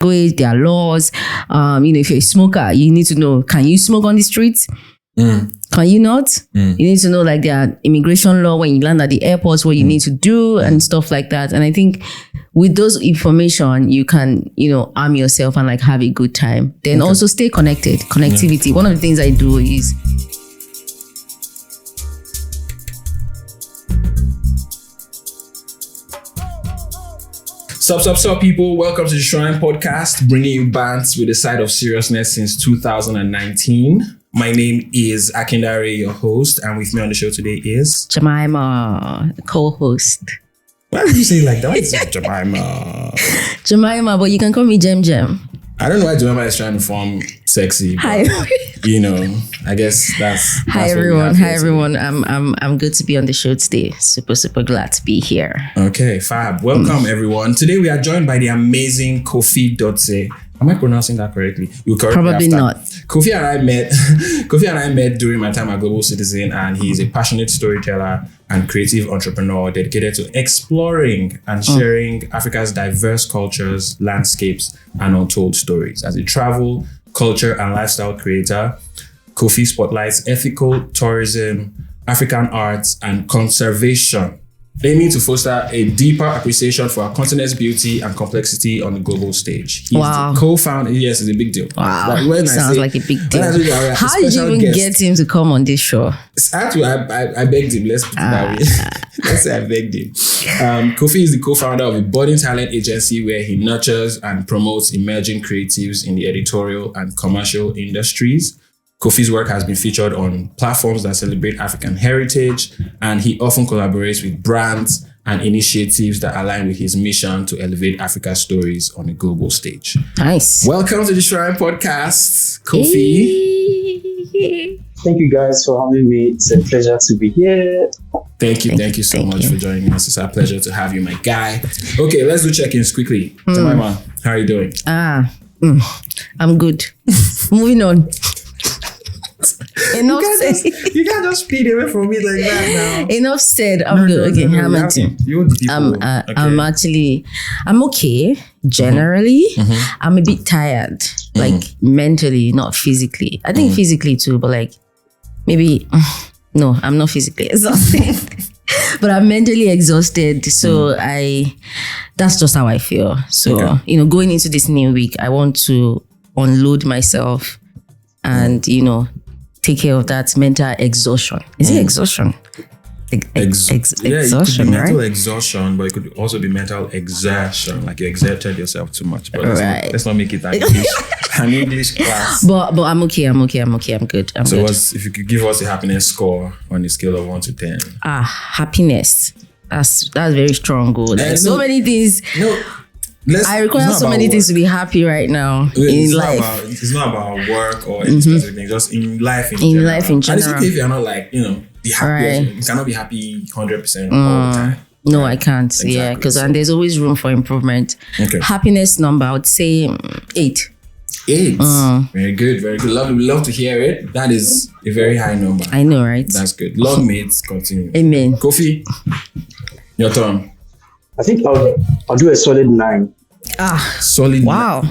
people, there are laws. If you're a smoker, you need to know, can you smoke on the streets? Can you not? You need to know like there are immigration law when you land at the airports, what you need to do and stuff like that. And I think with those information, you can, arm yourself and like have a good time. Then also stay connected. Connectivity. One of the things I do is Sup, people. Welcome to the Shrine Podcast, bringing you bands with a side of seriousness since 2019. My name is Akindare, your host, and with me on the show today is... Jemima, co-host. Why did you say it like that? Why did you say Jemima? Jemima, but you can call me Jem. I don't know why Jemima is trying to form sexy. But, Hi. I guess that's Hi everyone. I'm good to be on the show today. Super glad to be here. Okay, fab. Welcome everyone. Today we are joined by the amazing Kofi Dotse. Am I pronouncing that correctly? Probably not. Kofi and I met during my time at Global Citizen, and he's a passionate storyteller and creative entrepreneur dedicated to exploring and sharing Africa's diverse cultures, landscapes, and untold stories. As a travel, culture, and lifestyle creator, Kofi spotlights ethical tourism, African arts, and conservation, aiming to foster a deeper appreciation for our continent's beauty and complexity on the global stage. He's the co-founder. Yes, it's a big deal. Wow, sounds like a big deal. How did you even get him to come on this show? I begged him. Let's put it that way. Let's say I begged him. Kofi is the co-founder of a budding talent agency where he nurtures and promotes emerging creatives in the editorial and commercial industries. Kofi's work has been featured on platforms that celebrate African heritage, and he often collaborates with brands and initiatives that align with his mission to elevate Africa's stories on a global stage. Nice. Welcome to the Shrine Podcast, Kofi. Thank you guys for having me. It's a pleasure to be here. Thank you so much for joining us. It's our pleasure to have you, my guy. Okay, let's do check-ins quickly. Jemima, how are you doing? I'm good. Moving on. Enough said. You can't just speed away from me like that now. Enough said. I'm good. Okay, I'm okay. Generally, I'm a bit tired, like mentally, not physically. I think physically too, but like maybe no, I'm not physically exhausted, but I'm mentally exhausted. So that's just how I feel. So going into this new week, I want to unload myself and take care of that mental exhaustion. Is it exhaustion? Exhaustion, it could be mental right? exhaustion, but it could also be mental exertion, like you exerted yourself too much. But let's not make it an English class. But I'm okay. I'm good. I'm good. If you could give us a happiness score on a scale of 1 to 10? Happiness. That's very strong goal. So many things. I require so many things to be happy right now in life. It's not about work or any specific thing, just in life in general. Life in general. And it's okay if you're not the happiest. Right. You cannot be happy 100% all the time. No, I can't. Exactly. Yeah, because there's always room for improvement. Okay. Happiness number, I would say 8. 8. Very good. Love to hear it. That is a very high number. I know, right? That's good. Long mates, continue. Amen. Kofi, your turn. I think I'll do a solid 9. Solid. Wow.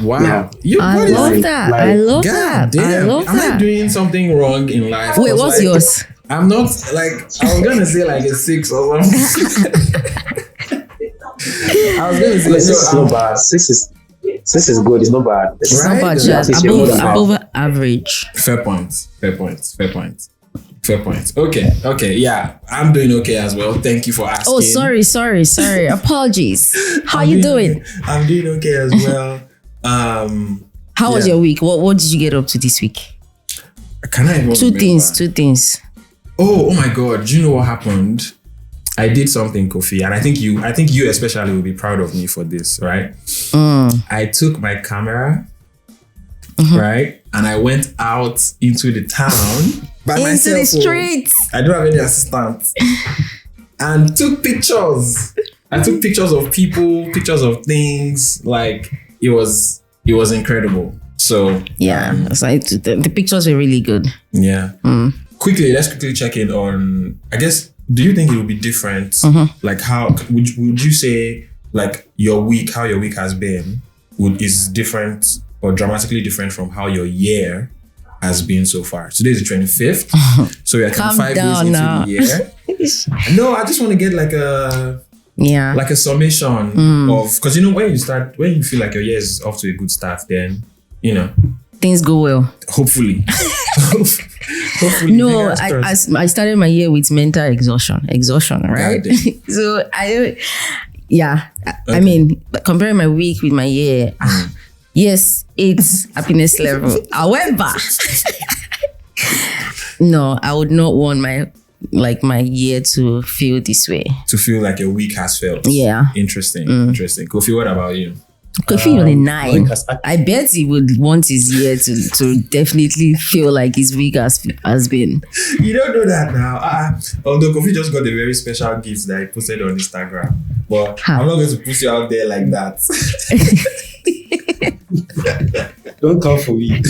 Yeah. I love that. Like, I love that. Am I doing something wrong in life? Wait, what's yours? I'm not I was gonna say like a 6 or something. I was gonna say 6 is not bad. 6 is good. It's not bad. It's not bad. Just above average. Fair point. Okay. Yeah, I'm doing okay as well. Thank you for asking. Oh, sorry. Apologies. How are you doing? I'm doing okay as well. How was your week? What did you get up to this week? Can I even Two things. Oh my God. Do you know what happened? I did something, Kofi, and I think you especially will be proud of me for this, right? I took my camera, right? And I went out into the town by myself. Into the streets. I don't have any assistants. And took pictures. I took pictures of people, pictures of things. Like it was incredible. So yeah, the pictures were really good. Yeah. Let's quickly check in on, I guess, do you think it will be different? Like how would you say like how your week has been is different or dramatically different from how your year has been so far? Today is the 25th, so you're 25 days into the year. No, I just want to get like a summation of, because when you feel like your year is off to a good start, then things go well. Hopefully. No, I started my year with mental exhaustion, right? So I mean, comparing my week with my year, yes, it's happiness level. However, no, I would not want my year to feel this way. To feel like your week has felt. Yeah. Interesting. Kofi, what about you? Kofi on a 9. I bet he would want his year to definitely feel like his week has been. You don't know that now. Although Kofi just got a very special gift that he posted on Instagram. But I'm not going to put you out there like that. Don't come for me.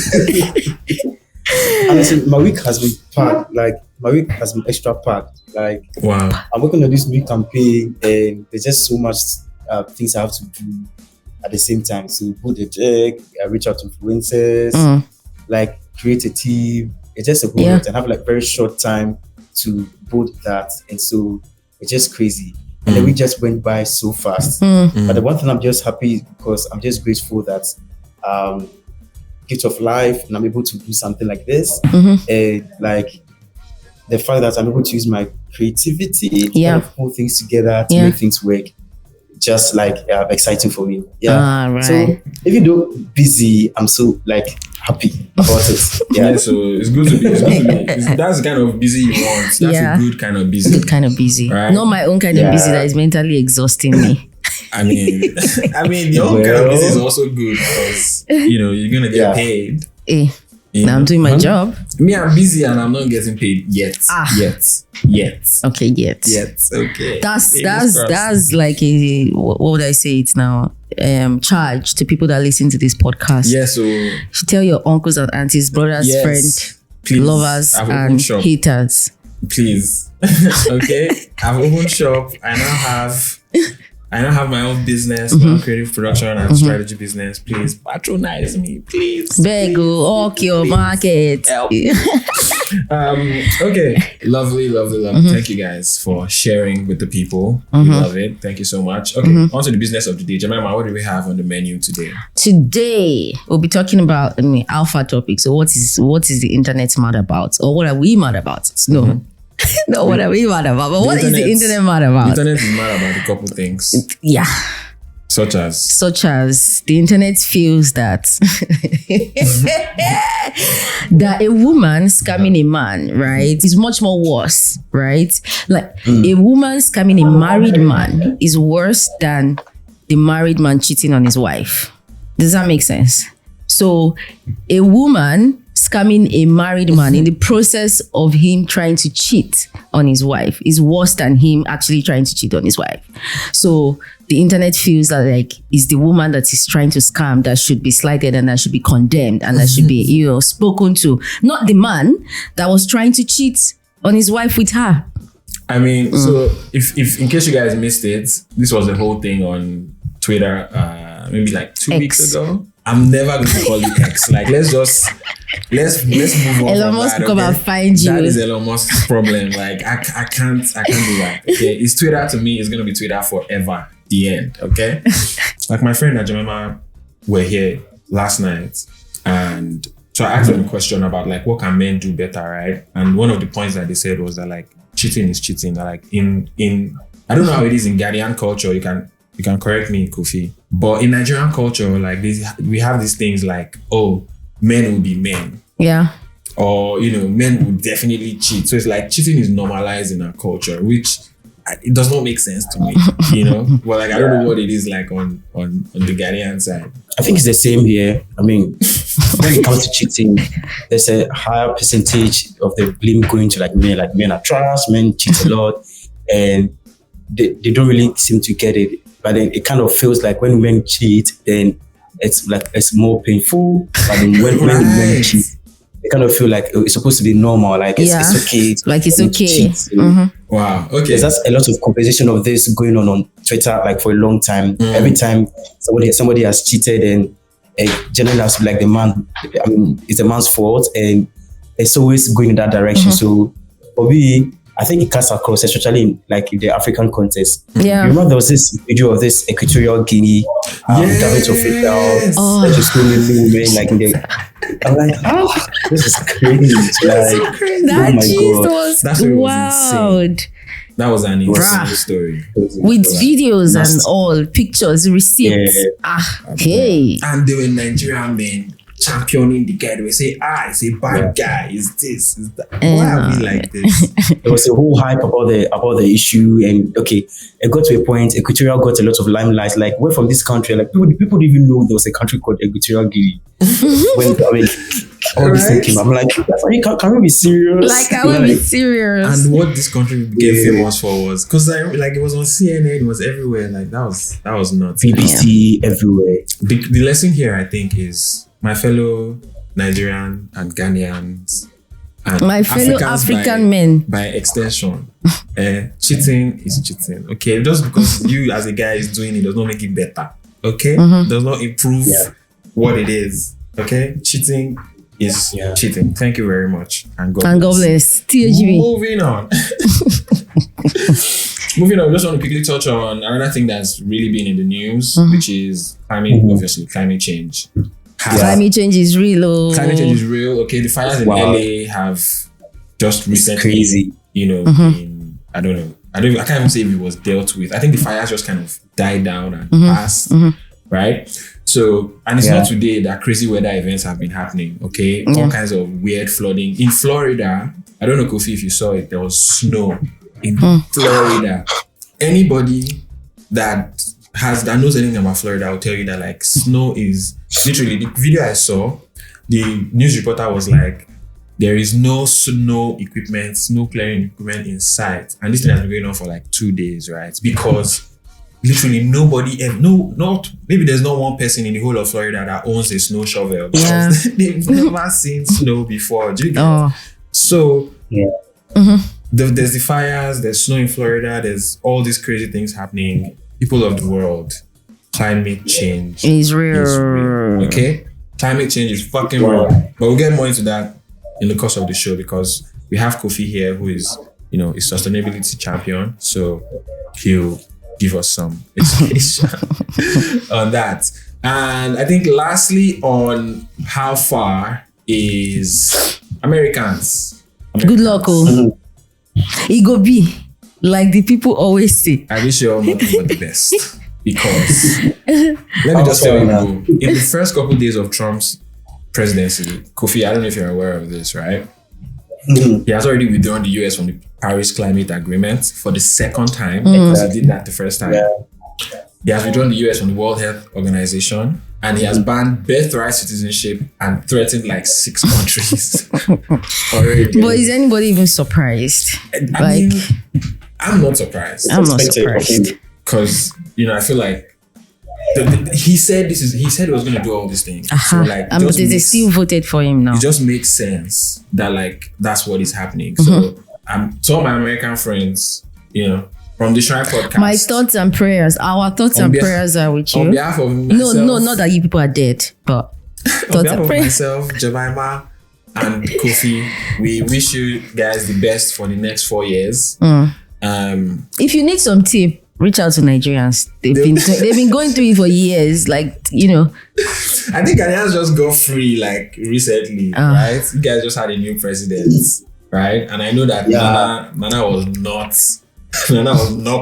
Honestly, my week has been packed. Like, my week has been extra packed. Like, wow. I'm working on this new campaign, and there's just so much things I have to do at the same time. So, put the check, I reach out to influencers, like create a team. It's just a whole lot, and have like very short time to build that, and so it's just crazy. And the week just went by so fast. But the one thing I'm just happy because I'm just grateful that gift of life, and I'm able to do something like this, and like the fact that I'm able to use my creativity to kind of pull things together to make things work. Just like exciting for me. Right. So even though busy, I'm so like happy about it. Yeah. So it's good to be. That's the kind of busy you want. That's a good kind of busy. Good kind of busy. Right? Not my own kind of busy that is mentally exhausting me. I mean, your own kind of busy is also good because you're gonna get paid. Now I'm doing my job. Me, I'm busy and I'm not getting paid yet. Yet. Okay, yet. Okay. That's like a, what would I say it now? Charge to people that listen to this podcast. Yeah, so you should tell your uncles and aunties, brothers, friends, lovers, and haters. Please. Okay. I've opened shop. I now have my own business, my own creative production and strategy business. Please patronize me, please. Bego, okay, your market. Help. Okay, lovely. Thank you guys for sharing with the people. We love it. Thank you so much. Okay, on to the business of the day. Jemima, what do we have on the menu today? Today we'll be talking about alpha topic. So what is the internet mad about, or what are we mad about? No. No, what are we mad about? But what is the internet mad about? The internet is mad about a couple things. Yeah. Such as the internet feels that that a woman scamming a man, right, is much more worse, right? Like a woman scamming a married man is worse than the married man cheating on his wife. Does that make sense? So a woman scamming a married man in the process of him trying to cheat on his wife is worse than him actually trying to cheat on his wife. So the internet feels that like it's the woman that is trying to scam that should be slighted and that should be condemned and that should be spoken to, not the man that was trying to cheat on his wife with her. I mean, so if in case you guys missed it, this was the whole thing on Twitter maybe like 2 weeks ago. I'm never going to call it X. Like, let's move on. Elon Musk come and find you. That is Elon Musk's problem. Like, I can't do that. Okay, it's Twitter to me. It's going to be Twitter forever. The end. Okay. Like my friend and Jemima were here last night, and so I asked them a question about like what can men do better, right? And one of the points that they said was that like cheating is cheating. Like in I don't know how it is in Ghanaian culture. You can correct me, Kofi. But in Nigerian culture, like we have these things like, oh, men will be men. Yeah. Or, men will definitely cheat. So it's like cheating is normalized in our culture, which it does not make sense to me, But like, I don't know what it is like on the Ghanaian side. I think it's the same here. I mean, when it comes to cheating, there's a higher percentage of the blame going to like men. Like men are trash, men cheat a lot, and they don't really seem to get it. But then it kind of feels like when men cheat, then it's more painful. But then when men cheat, they kind of feel like it's supposed to be normal, like it's okay. Like it's okay. Cheat, Wow. Okay. There's just a lot of conversation of this going on Twitter, like for a long time. Every time somebody has cheated, and generally has to be like the man. I mean, it's the man's fault, and it's always going in that direction. So for me, I think it cuts across, especially in like in the African context. Yeah. You remember there was this video of this Equatorial Guinea government official, like just screaming women like in the. I'm like, this is crazy. Like, That oh my Jesus That's what it was wild. insane. That was an insane story. With videos and all, pictures, receipts. Hey. And they were Nigerian men championing the guy. They would say, it's a bad guy. Is this? Is that? Why are we like this? There was a whole hype about the issue, and it got to a point. Equatorial got a lot of limelight. Like, we're from this country. Like, people didn't even know there was a country called Equatorial Guinea. All this thing came. I'm like, can we be serious? Like, can we be serious? And what this country became famous for was because like it was on CNN, it was everywhere. Like that was nuts. BBC everywhere. The lesson here, I think, is my fellow Nigerian and Ghanaians and My fellow African men. by extension. Cheating is cheating. Okay, just because you as a guy is doing it does not make it better. Okay, does not improve what it is. Okay, cheating is cheating. Thank you very much, and God bless. THB. Moving on. I just want to quickly touch on another thing that's really been in the news, which is obviously climate change. Climate change is real. Climate change is real. Okay, the fires in LA have just recently, crazy. Been, I don't know. I can't even say if it was dealt with. I think the fires just kind of died down and passed, right? So, and it's not today that crazy weather events have been happening. Okay, all kinds of weird flooding in Florida. I don't know, Kofi, if you saw it. There was snow in Florida. Anybody that knows anything about Florida will tell you that like snow is literally the video I saw. The news reporter was like, there is no snow clearing equipment in sight, and this thing has been going on for like 2 days, right? Because literally nobody, maybe there's not one person in the whole of Florida that owns a snow shovel because they've never seen snow before. Do you get it? So there's the fires, there's snow in Florida, there's all these crazy things happening. People of the world, climate change is real. Okay? Climate change is fucking real. But we'll get more into that in the course of the show because we have Kofi here who is, a sustainability champion. So he'll give us some explanation on that. And I think lastly on how far is Americans. Good luck, it go be like the people always say. I wish you all nothing but the best because let me just tell you, in the first couple of days of Trump's presidency, Kofi, I don't know if you're aware of this, right? He has already withdrawn the US from the Paris Climate Agreement for the second time because he did that the first time. He has withdrawn the US from the World Health Organization and he has banned birthright citizenship and threatened like 6 countries already. But is anybody even surprised? I mean, I'm not surprised. I'm not surprised. Because, I feel like he said he was going to do all these things. So like, but they still voted for him now. It just makes sense that like that's what is happening. So to all my American friends, from the Shrine Podcast. My thoughts and prayers, our thoughts and prayers are with you. On behalf of myself, no, not that you people are dead, but on behalf of myself, Jemima and Kofi, we wish you guys the best for the next 4 years. If you need some tip, reach out to Nigerians. They've been going through it for years. Like, I think Ghanaians just got free like recently, right? You guys just had a new president, right? And I know that Nana was not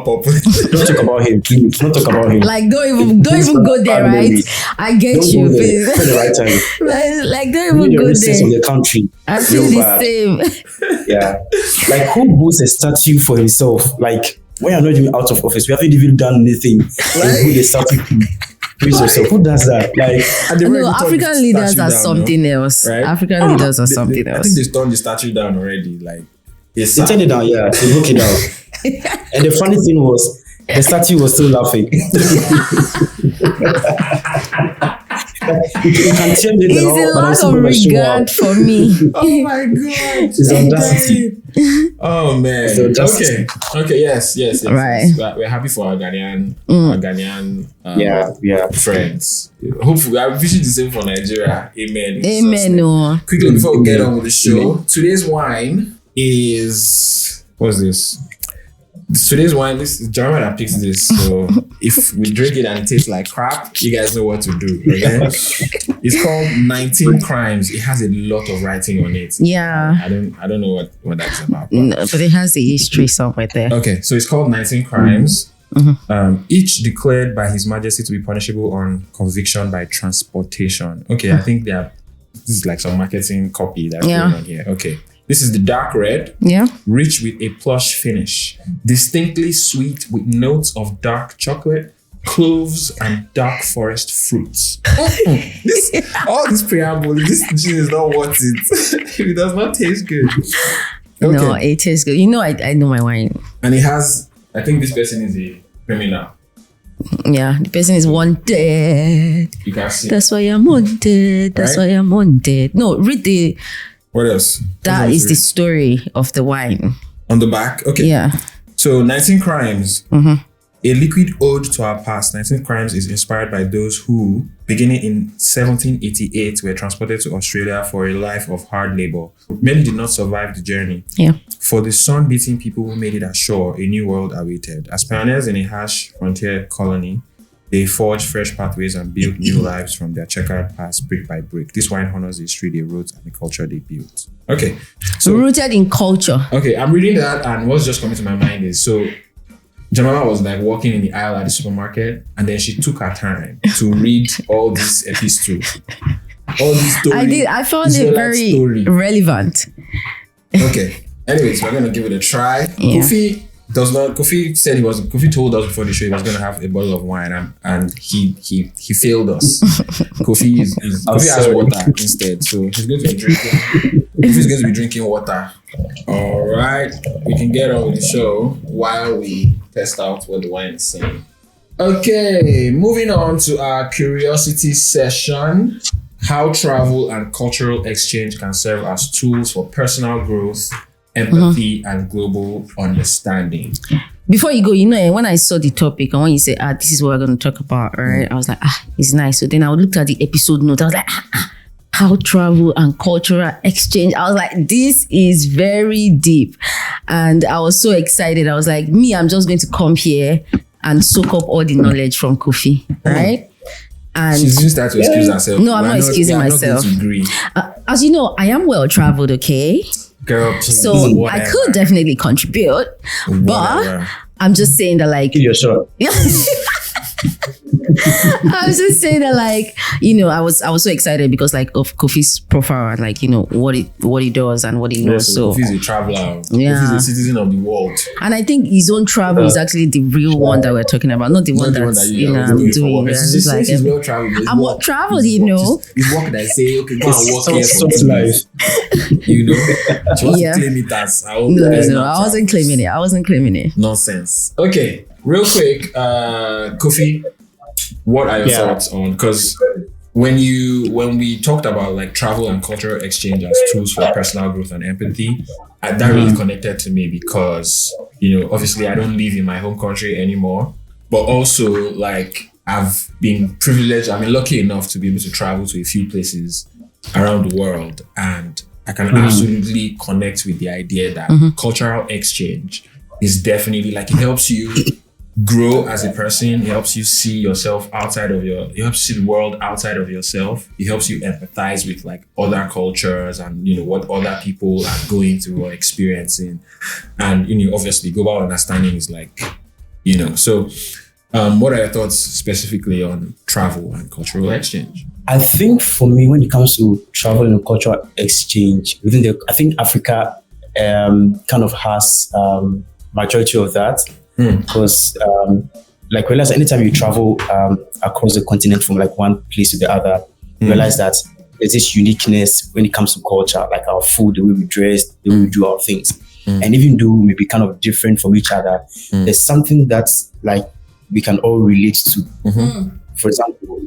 popular. Don't talk about him, please. Don't talk about him. Like, don't even go there, right? I get you. Please. For the right time. Like, don't even go there. Of the country. I feel the same. Yeah. Like, who builds a statue for himself? Like, when you're not even out of office, we haven't even done anything. Like, who the statue praise yourself? Who does that? Like, no, African leaders are something else. Right? African leaders are something else. I think they turned the statue down already. Like, they turned it down. Yeah, they broke it down. And the funny thing was, the statue was still laughing. You can change it. It's a lot of regard for me. Oh my god. It's audacity. Oh man. Okay. Yes. Right. We're happy for our Ghanaian, friends. Hopefully, I wish the same for Nigeria. Amen. Amen. No. Quickly before we get on with the show, today's wine is what's this? Today's wine, this is Jemima that picks this. So if we drink it and it tastes like crap, you guys know what to do. Okay? It's called 19 Crimes. It has a lot of writing on it. Yeah. I don't know what that's about. No, but it has the history somewhere there. Okay, so it's called 19 Crimes. Each declared by His Majesty to be punishable on conviction by transportation. Okay, I think this is like some marketing copy that's going on here. Okay. This is the dark red, rich with a plush finish, distinctly sweet with notes of dark chocolate, cloves, and dark forest fruits. All this preamble, this gin is not worth it. It does not taste good. Okay. No, it tastes good. You know, I know my wine. And it has, I think this person is a criminal. Yeah, the person is wanted. You can see. That's why I'm wanted. That's why I'm wanted. No, read the... What else? That is the story of the wine. On the back? Okay. Yeah. So 19 Crimes. A liquid ode to our past. 19 Crimes is inspired by those who, beginning in 1788, were transported to Australia for a life of hard labor. Many did not survive the journey. Yeah. For the sun-beating people who made it ashore, a new world awaited. As pioneers in a harsh frontier colony, they forged fresh pathways and built new lives from their checkered past brick by brick. This wine honors the history they wrote and the culture they built. Okay. So rooted in culture. Okay, I'm reading that and what's just coming to my mind is, so Jemima was like walking in the aisle at the supermarket and then she took her time to read all these epistles. All these stories. I did. I found it very relevant. Okay. Anyways, we're going to give it a try. Yeah. Kofi told us before the show he was going to have a bottle of wine and he failed us. Kofi has water instead, so he's going to be drinking. Kofi's going to be drinking water. All right, we can get on with the show while we test out what the wine is saying. Okay, moving on to our curiosity session. How travel and cultural exchange can serve as tools for personal growth, empathy, and global understanding. Before you go, when I saw the topic and when you said, this is what we're going to talk about, right? I was like, it's nice. So then I looked at the episode note. I was like, how travel and cultural exchange. I was like, this is very deep. And I was so excited. I was like, I'm just going to come here and soak up all the knowledge from Kofi, right? And she's used that to excuse herself. No, I'm not excusing myself. As you know, I am well traveled, okay? Girl, so whatever. I could definitely contribute, but I'm just saying that, like, give you a shot. I was just saying that, like, I was so excited because, like, of Kofi's profile and, like, what he does and what he knows. So Kofi's a traveler. Yeah, Kofi's a citizen of the world. And I think his own travel is actually the real one that we're talking about, not the one that I'm doing. It's like he's well traveled. I'm well traveled, He's work that I say, okay, go and work here for 2 life. She wants to claim it as. No, I wasn't claiming it. Nonsense. Okay, real quick, Kofi. What are your thoughts on? Because when we talked about like travel and cultural exchange as tools for personal growth and empathy, that really connected to me because obviously I don't live in my home country anymore, but also like I've been privileged. I've been lucky enough to be able to travel to a few places around the world, and I can absolutely connect with the idea that cultural exchange is definitely like it helps you grow as a person. It helps you see yourself it helps you see the world outside of yourself. It helps you empathize with like other cultures and what other people are going through or experiencing. And obviously global understanding is like, so what are your thoughts specifically on travel and cultural exchange? I think for me, when it comes to travel and cultural exchange I think Africa kind of has majority of that. Because like realize anytime you travel across the continent from like one place to the other, you realize that there's this uniqueness when it comes to culture, like our food, the way we dress, the way we do our things. And even though we may be kind of different from each other, there's something that's like we can all relate to. for example,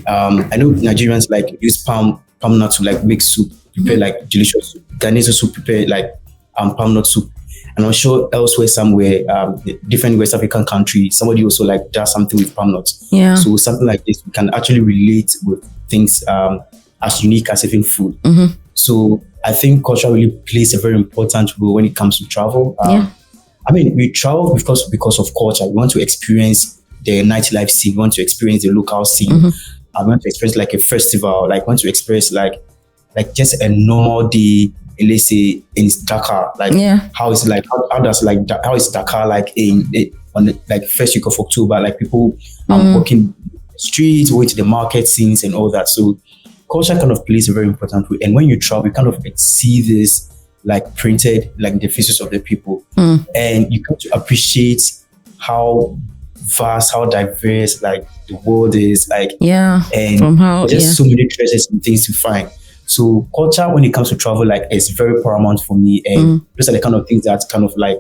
I know Nigerians like use palm nut to like make soup, prepare like delicious soup. Ghanaians also prepare like palm nut soup. And I'm sure elsewhere somewhere, different West African countries, somebody also like does something with palm nuts. Yeah. So something like this, we can actually relate with things as unique as even food. So I think culture really plays a very important role when it comes to travel. I mean, we travel because of culture. We want to experience the nightlife scene. We want to experience the local scene. I want to experience like a festival. Like want to experience like just a normal day. Let's say in Dakar, like how is like how is Dakar like on the like first week of October? Like people walking the streets, going to the market scenes and all that. So culture kind of plays a very important role. And when you travel, you kind of see this like printed like in the faces of the people, and you come to appreciate how vast, how diverse like the world is. Like and from how there's so many treasures and things to find. So culture, when it comes to travel, like is very paramount for me, and those are the kind of things that kind of like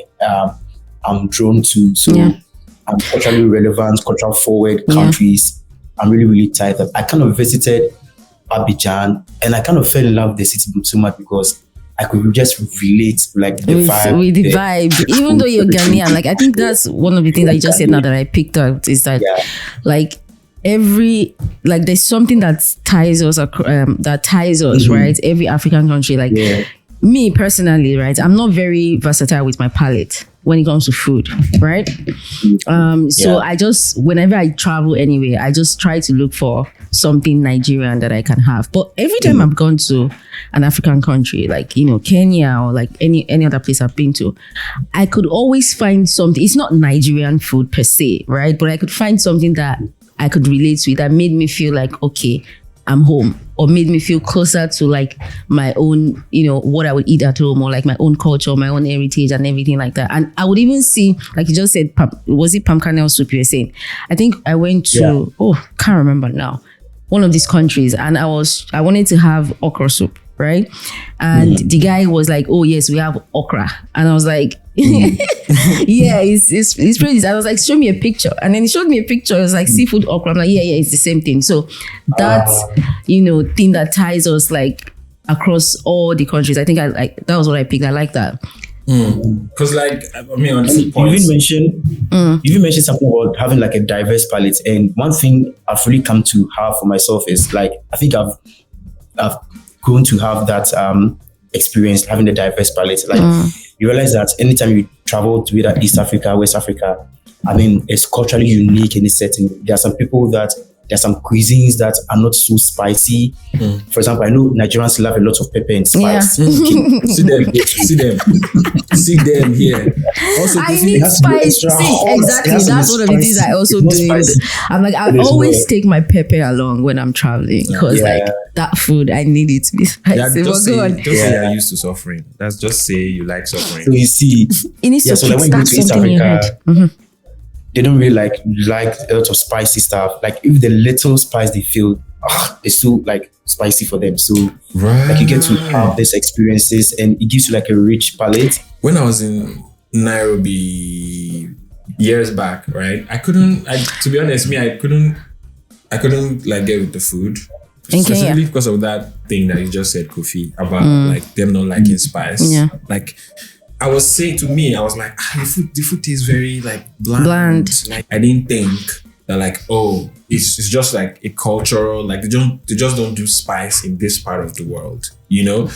I'm drawn to. So I'm culturally relevant, cultural forward countries. I'm really tired of. I kind of visited Abidjan, and I kind of fell in love with the city so much because I could just relate like the vibe. With the vibe. Even though you're Ghanaian, like I think that's one of the things that you just said now that I picked up is that like there's something that ties us right, every African country, like me personally, right, I'm not very versatile with my palate when it comes to food, right? So I just, whenever I travel anywhere, I just try to look for something Nigerian that I can have. But every time I've gone to an African country, like, you know, Kenya or like any other place I've been to, I could always find something. It's not Nigerian food per se, right? But I could find something that I could relate to, that made me feel like, okay, I'm home, or made me feel closer to like my own, you know, what I would eat at home, or like my own culture, my own heritage and everything like that. And I would even see, like you just said, was it palm kernel soup you were saying? I think I went to, can't remember now, one of these countries, and I wanted to have okra soup, right? And the guy was like, oh yes, we have okra. And I was like, yeah, it's pretty. I was like, show me a picture. And then he showed me a picture. It was like seafood okra. I'm like, yeah, it's the same thing. So that's, you know, thing that ties us like across all the countries. I think I like, that was what I picked. I like that. Because like, I mean, on this point, you even mentioned something about having like a diverse palette. And one thing I've really come to have for myself is like, I think I've grown to have that experience, having a diverse palette. Like you realize that anytime you travel to either East Africa, West Africa, I mean, it's culturally unique in this setting. There are some people that, there's some cuisines that are not so spicy. For example, I know Nigerians love a lot of pepper and spice. See them here. Also, I need spice. Exactly. That's one of the things I also do. I'm like, I always take my pepper along when I'm traveling, because like that food, I need it to be spicy. Just say you're used to suffering. That's just say you like suffering. So you see, it needs to so like when you go to East Africa, they don't really like a lot of spicy stuff. Like if the little spice they feel, it's too like spicy for them. So like you get to have these experiences, and it gives you like a rich palate. When I was in Nairobi years back, right, to be honest, I couldn't like get with the food. Specifically because of that thing that you just said, Kofi, about like them not liking spice. Like I was saying to me, I was like, the food tastes very like bland. Like I didn't think that like, oh, it's just like a cultural, like they just don't do spice in this part of the world, you know?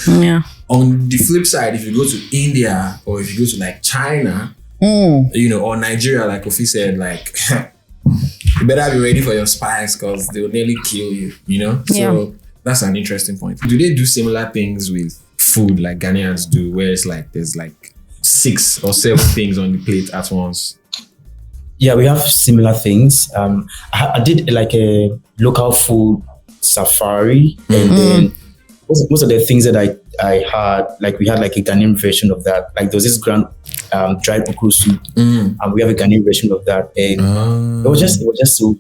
On the flip side, if you go to India, or if you go to like China, you know, or Nigeria, like Kofi said, like you better be ready for your spice, because they'll nearly kill you, you know? So that's an interesting point. Do they do similar things with food like Ghanaians do, where it's like there's like 6 or 7 things on the plate at once? Yeah, we have similar things. I did like a local food safari, and then most of the things that I had, like we had like a Ghanaian version of that. Like there was this dried okra soup, and we have a Ghanaian version of that. And it was just so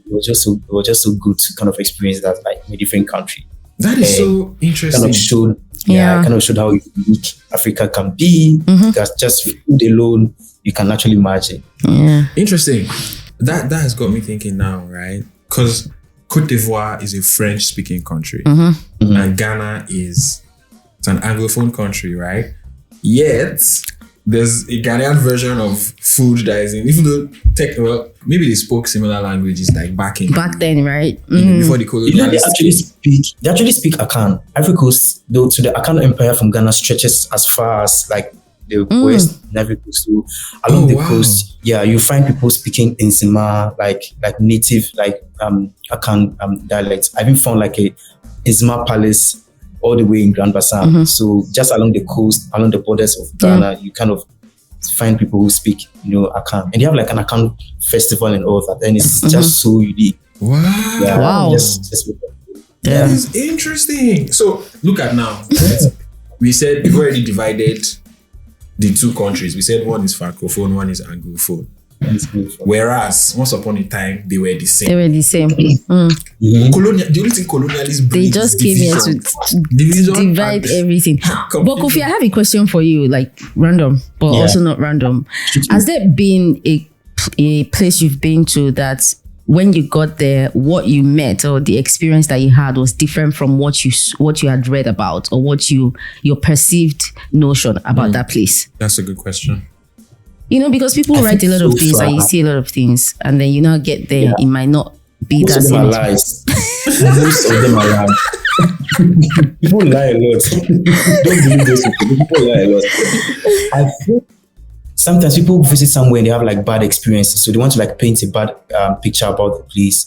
good to kind of experience that like in a different country. That is so interesting. Kind of showed how unique Africa can be. Because just food alone, you can actually imagine. Interesting. That has got me thinking now, right? Because Cote d'Ivoire is a French-speaking country, and Ghana it's an Anglophone country, right? Yet there's a Ghanaian version of food that is in, even though maybe they spoke similar languages like back then, right? Before the colonialists. They actually speak Akan. Ivory Coast, though, to the Akan Empire from Ghana stretches as far as like the west and Ivory Coast. So along the coast, you find people speaking Nzima, like native, like Akan dialect. I even found like a Nzima palace all the way in Grand Bassam. So just along the coast, along the borders of Ghana, you kind of find people who speak, Akan. And they have like an Akan festival and all that. And it's just so unique. Wow. Yeah, Wow. That is interesting. So look at now. We said we've already divided the two countries. We said one is Francophone, one is Anglophone. Whereas once upon a time they were the same. They were the same. The only thing colonialists They just came here to divide everything. But Kofi, I have a question for you, like random, but also not random. Has there been a place you've been to that when you got there, what you met or the experience that you had was different from what you had read about or what your perceived notion about that place? That's a good question. Because people write a lot of things and you see a lot of things, and then you now get there, it might not be that same. Most of them are lies. People lie a lot. Don't believe those people. People lie a lot. I think sometimes people visit somewhere and they have like bad experiences, so they want to like paint a bad picture about the place,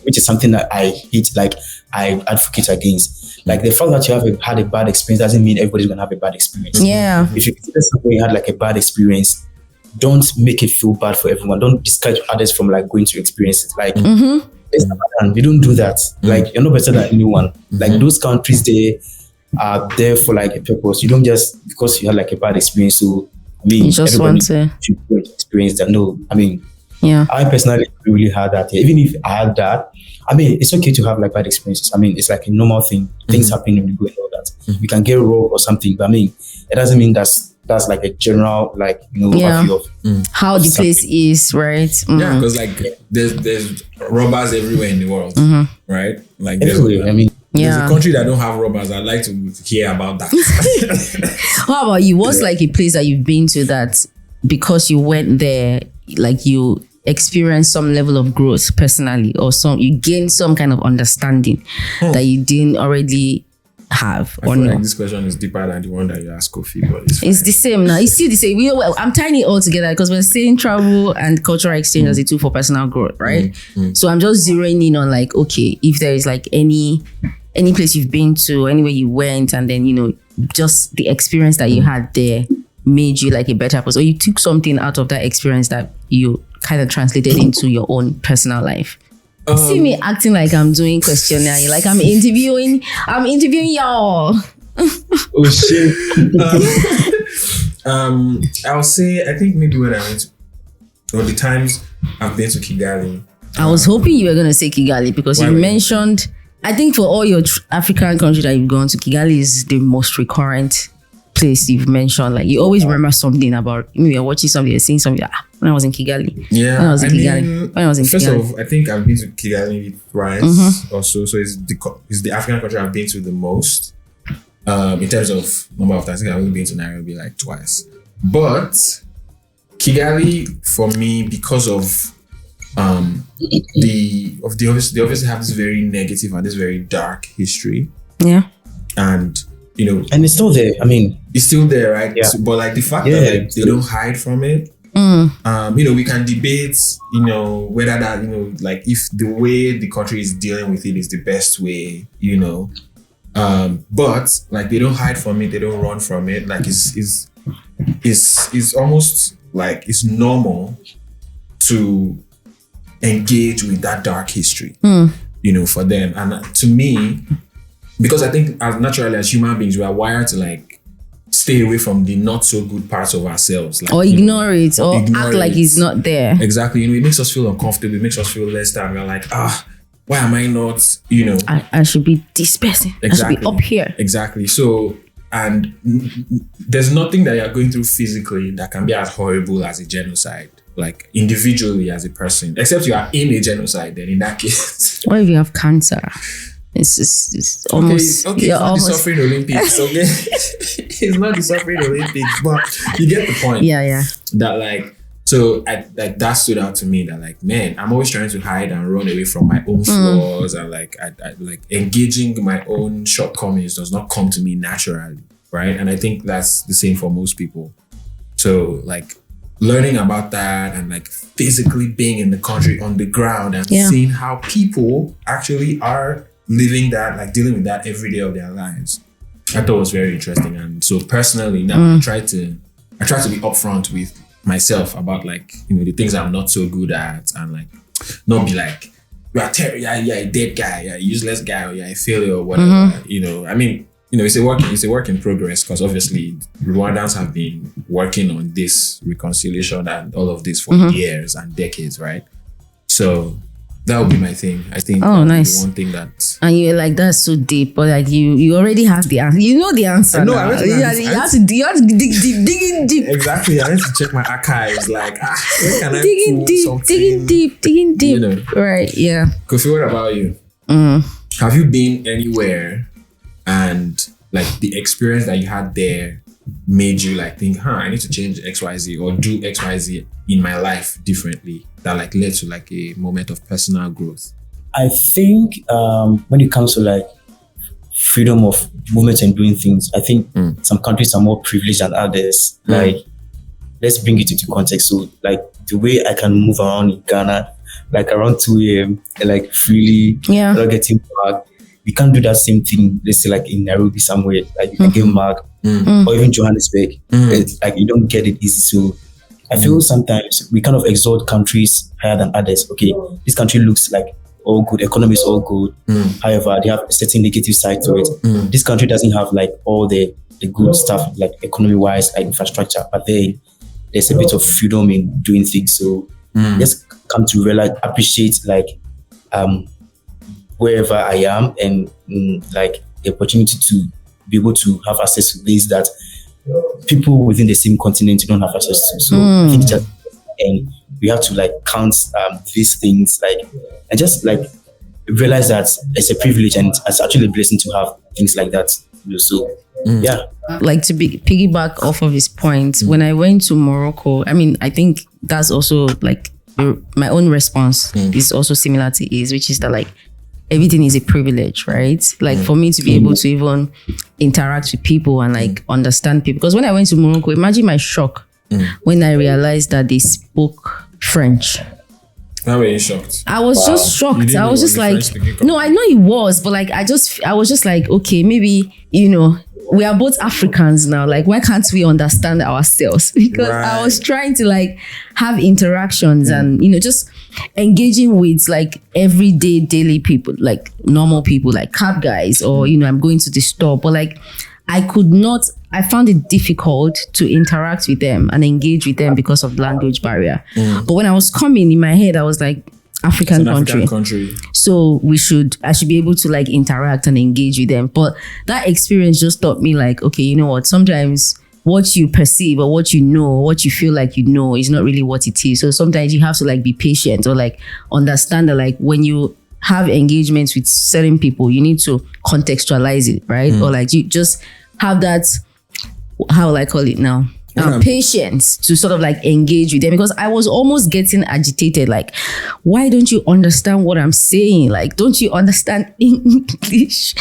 which is something that I hate. Like I advocate against. Like the fact that you have had a bad experience doesn't mean everybody's gonna have a bad experience. Yeah. If you consider somewhere you had like a bad experience, don't make it feel bad for everyone. Don't discourage others from like going to experience it. Like you don't do that. Like you're not better than anyone. Like those countries, they are there for like a purpose. You don't just because you had like a bad experience. So you just want to experience that. No, I personally really had that. Even if I had that, it's okay to have like bad experiences. It's like a normal thing. Things happen when you go and all that. You can get robbed or something, but it doesn't mean that's like a general overview of how the place is, right? Yeah, because like there's robbers everywhere in the world, right? Like there's a country that don't have robbers. I'd like to hear about that. How about you? What's like a place that you've been to that because you went there, like you experienced some level of growth personally, or you gained some kind of understanding that you didn't already have? I feel like this question is deeper than the one that you asked Kofi, but it's the same now. It's still the same. I'm tying it all together because we're saying travel and cultural exchange as a tool for personal growth, right? So I'm just zeroing in on like, okay, if there is like any place you've been to, anywhere you went, and then just the experience that you had there made you like a better person, or you took something out of that experience that you kind of translated into your own personal life. See me acting like I'm doing questionnaire, like I'm interviewing y'all. Oh shit. I'll say I think maybe when I went to, or the times I've been to Kigali. I was hoping you were gonna say Kigali because you mentioned, I think for all your African countries that you've gone to, Kigali is the most recurrent place you've mentioned. Like you always remember something about, maybe you're watching something, you're seeing something, when I was in Kigali. Yeah. When I was in Kigali. First of all, I think I've been to Kigali thrice or so. So it's the African country I've been to the most. In terms of number of times, I think I've only been to Nairobi like twice. But Kigali for me, because of they obviously have this very negative and this very dark history. Yeah. And and it's still there. It's still there, right? Yeah. So, but like the fact that like, they don't hide from it. We can debate, whether that, like if the way the country is dealing with it is the best way, but like they don't hide from it, they don't run from it. Like it's almost like it's normal to engage with that dark history, for them. And to me, because I think naturally as human beings, we are wired to like stay away from the not so good parts of ourselves, like, or ignore it, or act like it's not there. Exactly. It makes us feel uncomfortable. It makes us feel less than. We're like, why am I not? I should be this person. Exactly. I should be up here. Exactly. So, and there's nothing that you're going through physically that can be as horrible as a genocide. like individually as a person, except you are in a genocide. Then in that case, what if you have cancer? It's almost okay. It's not the suffering Olympics. Okay, it's not the suffering Olympics, but you get the point. Yeah. That like. So that stood out to me that like, man, I'm always trying to hide and run away from my own flaws and like I like engaging my own shortcomings does not come to me naturally, right? And I think that's the same for most people. So like learning about that and like physically being in the country on the ground and seeing how people actually are living that, like dealing with that every day of their lives, I thought was very interesting. And so personally now I try to be upfront with myself about like, the things I'm not so good at and like not be like, you're a dead guy, you're a useless guy, or you're a failure or whatever. I mean, it's a work in progress because obviously Rwandans have been working on this reconciliation and all of this for years and decades, right? So that would be my thing. I think nice. The one thing that... And you're like, that's so deep, but like you already have the answer. You know the answer. No, now. You have to dig in deep. Exactly. I need to check my archives. Like, where can I digging deep. Right, yeah. Kofi, what about you? Have you been anywhere and like the experience that you had there made you like think, I need to change XYZ or do XYZ in my life differently, that like led to like a moment of personal growth? I think when it comes to like freedom of movement and doing things, I think some countries are more privileged than others. Like, let's bring it into context. So like the way I can move around in Ghana, like around 2 a.m. and like freely, without getting marked. We can't do that same thing, let's say like in Nairobi somewhere, like you can get marked, or even Johannesburg. Like you don't get it easy. So I feel sometimes we kind of exalt countries higher than others. Okay, this country looks like all good, economy is all good. However, they have a certain negative side to it. This country doesn't have like all the good stuff, like economy-wise, like infrastructure, but then there's a bit of freedom in doing things. So just come to realize, appreciate like wherever I am and like the opportunity to be able to have access to things that people within the same continent don't have access to. So I think and we have to like count these things like and just like realize that it's a privilege and it's actually a blessing to have things like that. So yeah. Like to piggyback off of his point, when I went to Morocco, I mean, I think that's also like my own response is also similar to his, which is that like everything is a privilege, right? Like for me to be able to even interact with people and like understand people. Because when I went to Morocco, imagine my shock when I realized that they spoke French. How were you shocked? I was just shocked. I was just like, no, I know it was, but like I was just like, okay, maybe, we are both Africans now. Like, why can't we understand ourselves? Because I was trying to like have interactions and, just engaging with like everyday daily people, like normal people, like cab guys, or, I'm going to the store. But like, I found it difficult to interact with them and engage with them because of language barrier. But when I was coming in my head, I was like, African country. So I should be able to like interact and engage with them. But that experience just taught me like, okay, you know what? Sometimes what you perceive or what you know, what you feel like is not really what it is. So sometimes you have to like be patient or like understand that like when you have engagements with certain people, you need to contextualize it, right? Or like you just have that, how will I call it now? Patience to sort of like engage with them, because I was almost getting agitated. Like, why don't you understand what I'm saying? Like, don't you understand English?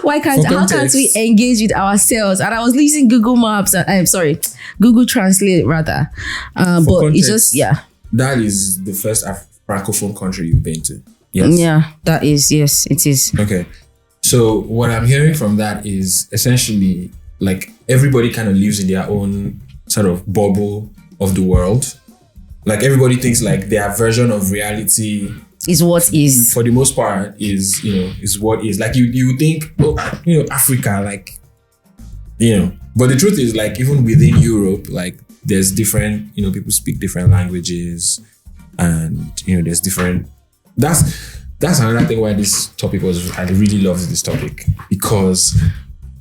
How can't we engage with ourselves? And I was using Google Maps. Google Translate rather. But context, it's just, that is the first Francophone country you've been to. Yes. Yeah, that is. Yes, it is. Okay. So what I'm hearing from that is essentially like everybody kind of lives in their own sort of bubble of the world. Like everybody thinks like their version of reality is what is. For the most part is what is. Like you think, Africa, like, but the truth is like even within Europe, like there's different, people speak different languages and, there's different, that's another thing why this topic I really loved this topic, because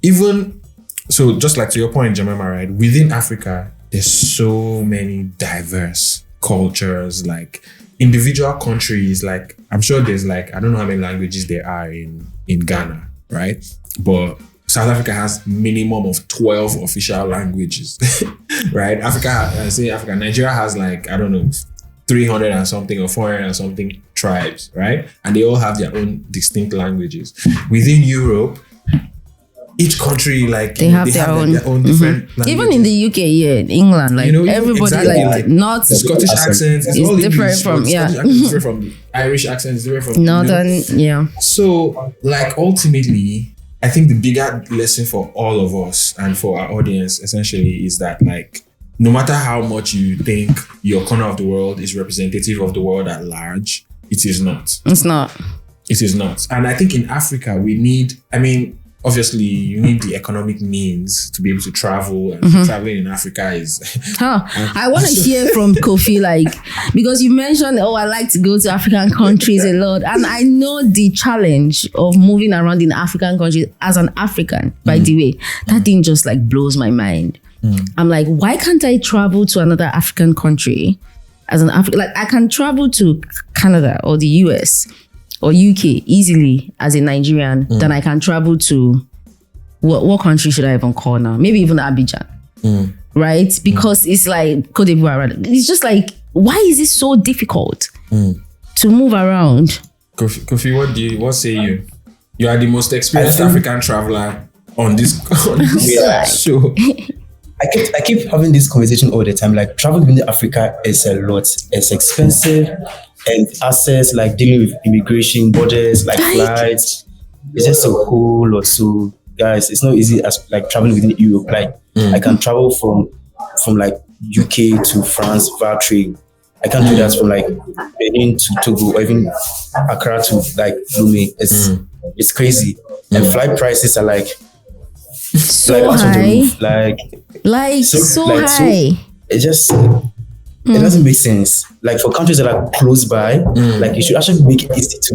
even, so just like to your point, Jemima, right? Within Africa, there's so many diverse cultures, like individual countries. Like I'm sure there's like, I don't know how many languages there are in Ghana, right? But South Africa has minimum of 12 official languages, right? Nigeria has like, I don't know, 300 and something or 400 and something tribes, right? And they all have their own distinct languages. Within Europe, each country, like, they have their own different languages. Even in the UK, in England, like, everybody, exactly, like not the Scottish accent is all different from, different from the Irish accent, is different from Northern, So, like, ultimately, I think the bigger lesson for all of us and for our audience essentially is that, like, no matter how much you think your corner of the world is representative of the world at large, it is not. It's not. It is not. And I think in Africa, we need, obviously, you need the economic means to be able to travel, and traveling in Africa is... I want to hear from Kofi, like, because you mentioned, I like to go to African countries a lot. And I know the challenge of moving around in African countries as an African, by the way. That thing just like blows my mind. I'm like, why can't I travel to another African country as an African? Like, I can travel to Canada or the US or UK easily as a Nigerian than I can travel to what country should I even call now? Maybe even Abidjan, right? Because it's like Cote d'Ivoire. It's just like, why is it so difficult to move around? Kofi, what say you? You are the most experienced African traveler on this show. I keep having this conversation all the time. Like, traveling in Africa is a lot. It's expensive, and access, like dealing with immigration, borders, like flights. It's just a whole lot. So, guys, it's not easy as like traveling within Europe. Like, I can travel from like UK to France via train. I can't do that from like Benin to Togo or even Accra to like Lomé. It's crazy, and flight prices are like so high, so high. It just it doesn't make sense. Like, for countries that are close by, like, you should actually make it easy to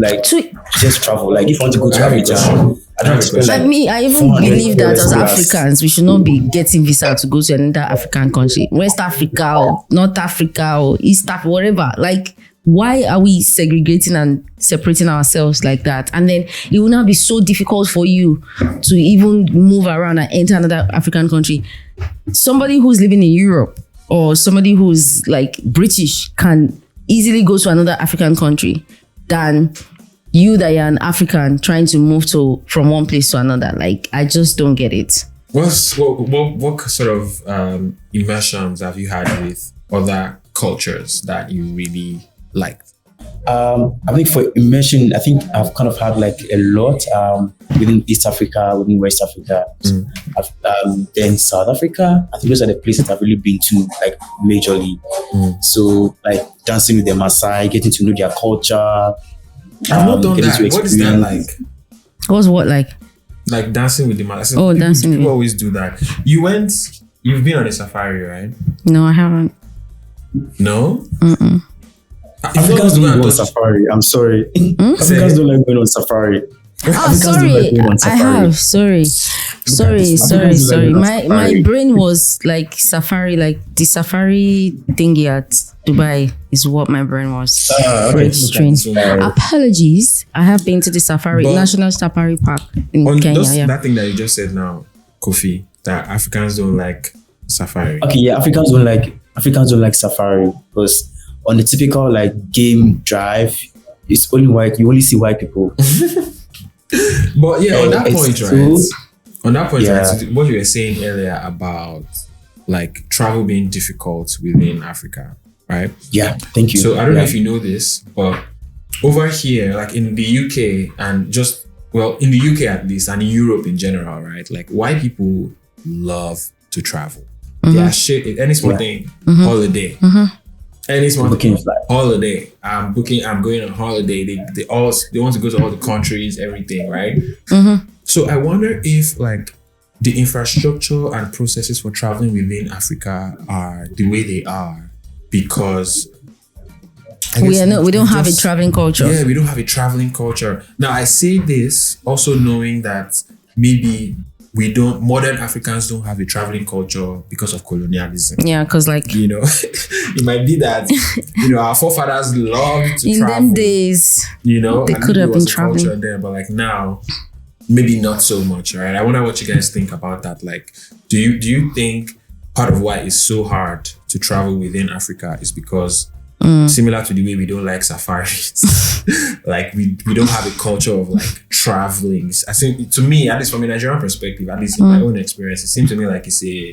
just travel. Like, if you want to go to Abidjan, I don't expect like I even believe that as Africans, we should not be getting visa to go to another African country, West Africa or North Africa or East Africa, whatever. Like, why are we segregating and separating ourselves like that? And then it will now be so difficult for you to even move around and enter another African country. Somebody who's living in Europe or somebody who's like British can easily go to another African country than you that you're an African trying to move from one place to another. Like, I just don't get it. What sort of immersions have you had with other cultures that you really liked? I think for immersion, I think I've kind of had like a lot within East Africa, within West Africa, then South Africa. I think those are the places I've really been to, like, majorly. So, like, dancing with the Maasai, getting to know their culture. I've not done that. What is that like? What's what like? Like dancing with the Maasai. Oh, dancing. People always do that. You've been on a safari, right? No, I haven't. No? Africans don't go on safari. I'm sorry. Africans don't like going on safari. Sorry. I have. Sorry. My brain was like safari, like the safari thingy at Dubai is what my brain was. Okay. Strange. Apologies. I have been to the National Safari Park in Kenya. That thing that you just said now, Kofi, that Africans don't like safari. Okay, yeah, Africans don't like safari because on the typical like game drive, it's only white. You only see white people. But yeah, on that point, right? What you were saying earlier about like travel being difficult within Africa, right? Yeah, thank you. So I don't know if you know this, but over here, like in the UK and in the UK at least, and in Europe in general, right? Like white people love to travel. Yeah, shit. Any small thing, holiday. Any small thing, holiday. I'm going on holiday. They want to go to all the countries, everything, right? So I wonder if like the infrastructure and processes for traveling within Africa are the way they are because we don't have a traveling culture. Yeah, we don't have a traveling culture. Now I say this also knowing that maybe modern Africans don't have a traveling culture because of colonialism. Yeah, because like, You know, it might be that, our forefathers loved to in travel. them days, They could have been traveling. culture there, but like now, maybe not so much, right? I wonder what you guys think about that. Like, do you think part of why it's so hard to travel within Africa is because similar to the way we don't like safaris, like we don't have a culture of like traveling. I think, to me, at least from a Nigerian perspective, at least in my own experience, it seems to me like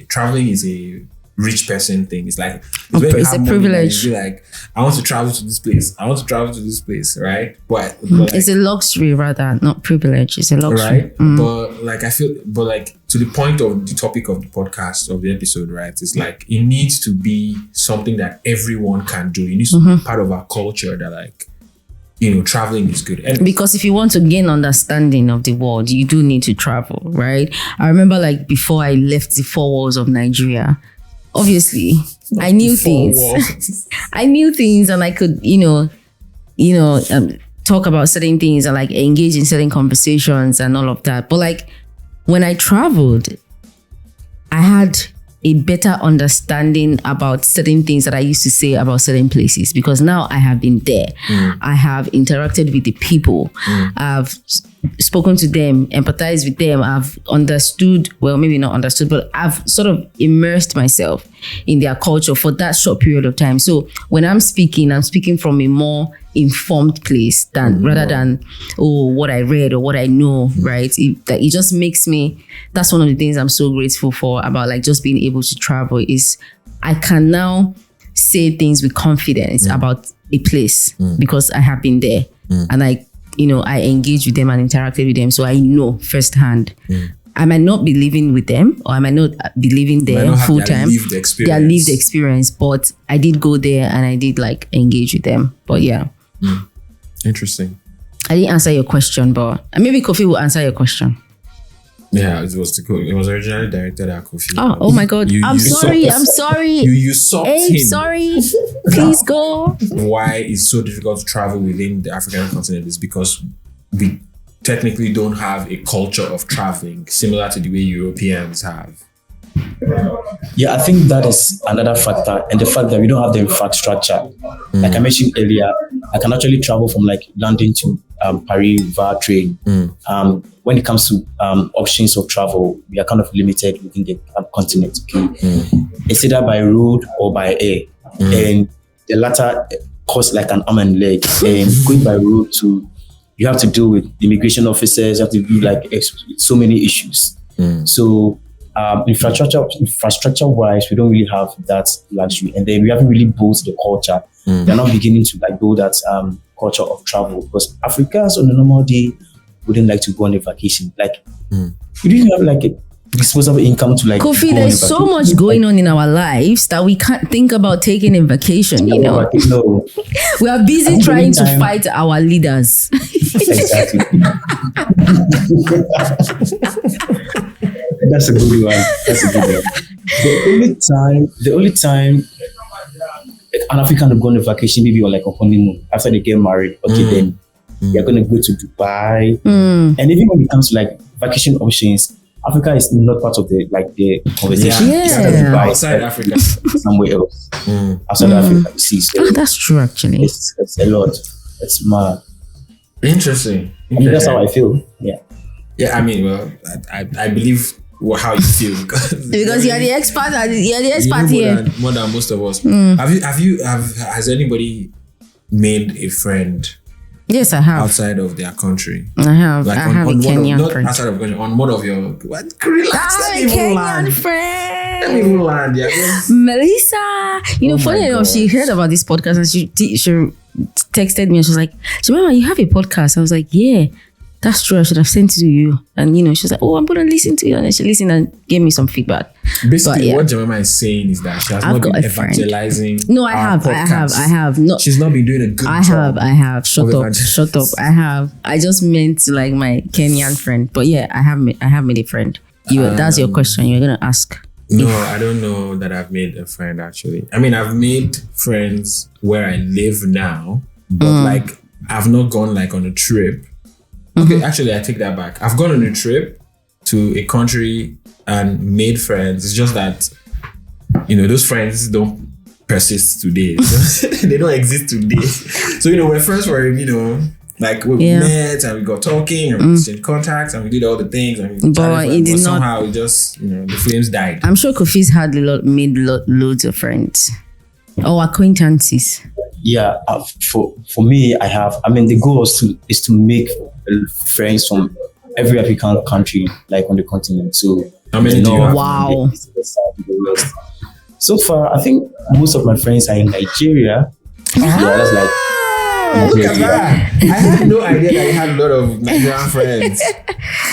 traveling is a rich person thing. It's like it's a privilege. Be like, I want to travel to this place. I want to travel to this place, right? But it's a luxury rather, not privilege. It's a luxury, right? But like I feel, but like to the point of the topic of the podcast of the episode, right? It's like it needs to be something that everyone can do. It needs to be part of our culture that like, traveling is good. And because if you want to gain understanding of the world, you do need to travel, right? I remember like before I left the four walls of Nigeria, obviously, I knew things. I knew things, and I could, talk about certain things and like engage in certain conversations and all of that. But like when I traveled, I had a better understanding about certain things that I used to say about certain places, because now I have been there. I have interacted with the people. I've spoken to them, empathized with them. I've understood, well, maybe not understood, but I've sort of immersed myself in their culture for that short period of time. So when I'm speaking from a more informed place than rather than what I read or what I know, right? It just makes me, that's one of the things I'm so grateful for about like just being able to travel, is I can now say things with confidence about a place because I have been there and I engage with them and interacted with them, so I know firsthand. I might not be living with them, or I might not be living there full time. Their lived experience, but I did go there and I did like engage with them. But yeah. Interesting. I didn't answer your question, but maybe Kofi will answer your question. Yeah, it was originally directed at Kofi. Oh my God. I'm sorry. You usurped him. Sorry. Please go. Why it's so difficult to travel within the African continent is because we technically don't have a culture of traveling similar to the way Europeans have. Yeah, I think that is another factor, and the fact that we don't have the infrastructure. Like I mentioned earlier, I can actually travel from like London to Paris via train. When it comes to options of travel, we are kind of limited within the continent. Okay? It's either by road or by air, and the latter costs like an arm and leg. And going by road you have to deal with immigration officers. You have to do like so many issues. So infrastructure wise, we don't really have that luxury, and then we haven't really built the culture. They're not beginning to like build that culture of travel, because Africans on a normal day wouldn't like to go on a vacation. Like we didn't have like a disposable income to like Kofi, there's so much going on in our lives that we can't think about taking a vacation, No. We are busy trying to fight our leaders. Exactly. That's a good one. The only time an African will go on a vacation, maybe on like a honeymoon, after they get married, then they're going to go to Dubai. And even when it comes to like vacation options, Africa is not part of the conversation. Yeah. Outside Africa, somewhere else. Outside Africa, you see. So that's true, actually. It's a lot. It's mad. Interesting. I mean, that's how I feel. Yeah. Yeah, I mean, well, I believe how you feel because you're the expert. You're the expert here. More than most of us. Has anybody made a friend? Yes, I have. Outside of their country. I have. Like I have a Kenyan friend. Not outside of country, on one of your... What? Relax, I have a Kenyan friend. Let me land. Yeah. Melissa. Funny enough, she heard about this podcast and she texted me and she was like, Jemima, you have a podcast? I was like, yeah. That's true. I should have sent it to you. And, she was like, I'm going to listen to you. And she listened and gave me some feedback. Basically, what Jemima is saying is that she has not been evangelizing. No, I have. No, she's not been doing a good job. I have. Shut up. I have. I just meant like my Kenyan friend. But yeah, I have made a friend. That's your question. You're going to ask. No, I don't know that I've made a friend, actually. I mean, I've made friends where I live now. But like, I've not gone like on a trip. Okay, actually, I take that back. I've gone on a trip to a country and made friends. It's just that, those friends don't persist today. They don't exist today. So, when first were, like we met and we got talking and we exchanged contacts and we did all the things and somehow it just, the flames died. I'm sure Kofi's had made loads of friends or acquaintances. Yeah, for me, the goal is to make friends from every African country, like on the continent. So how many do you have? Wow. So far, I think most of my friends are in Nigeria. Yeah, that's like. Look at that! I had no idea that you had a lot of Nigerian friends.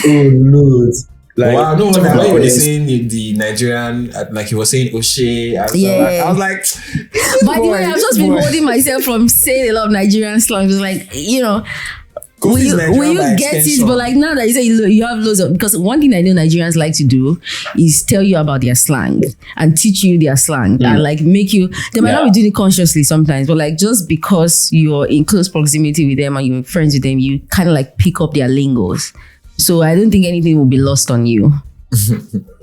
Oh, loads. Like, wow, no wonder when you were saying the Nigerian, like he was saying Oshe. I was like, by the way, I've just been holding myself from saying a lot of Nigerian slang. It's like, will you get it? But like now that you say you have loads of, because one thing I know Nigerians like to do is tell you about their slang and teach you their slang and like make you, they might not be doing it consciously sometimes, but like just because you're in close proximity with them and you're friends with them, you kind of like pick up their lingos. So I don't think anything will be lost on you.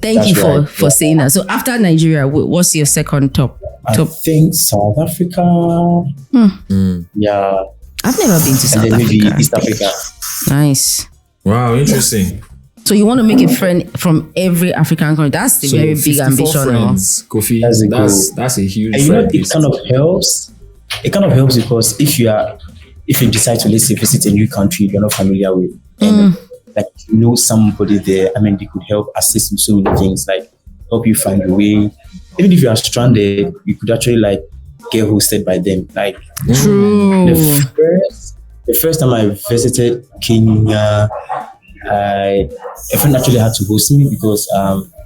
Thank you for saying that. So after Nigeria, what's your second top? I think South Africa. Yeah. I've never been to South Africa. Maybe East Africa. Nice. Wow, interesting. So you want to make a friend from every African country? That's the very big ambition. Friends, Kofi. That's a huge. And it kind of helps. It kind of helps because if you decide to, let's say, visit a new country you're not familiar with, and like somebody there, they could help assist in so many things, like help you find your way. Even if you are stranded, you could actually like get hosted by them. Like true. The first time I visited Kenya, a friend actually had to host me because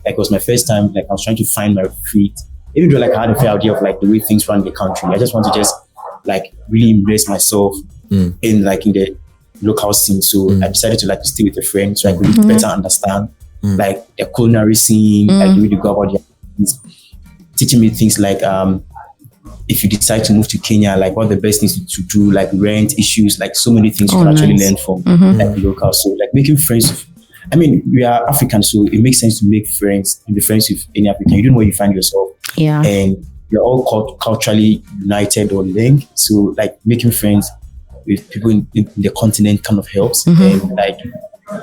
it was my first time. Like I was trying to find my feet. Even though like I had a fair idea of like the way things run in the country, I just want to like really immerse myself in the local scene. So I decided to like stay with a friend so I could better understand like the culinary scene, like the way they go about their things, teaching me things like if you decide to move to Kenya, like what the best things to do, like rent issues, like so many things you can actually learn from like local. So like making friends. We are African, so it makes sense to make friends and be friends with any African. You don't know where you find yourself. Yeah. And you're all culturally united or linked. So like making friends with people in the continent kind of helps. And like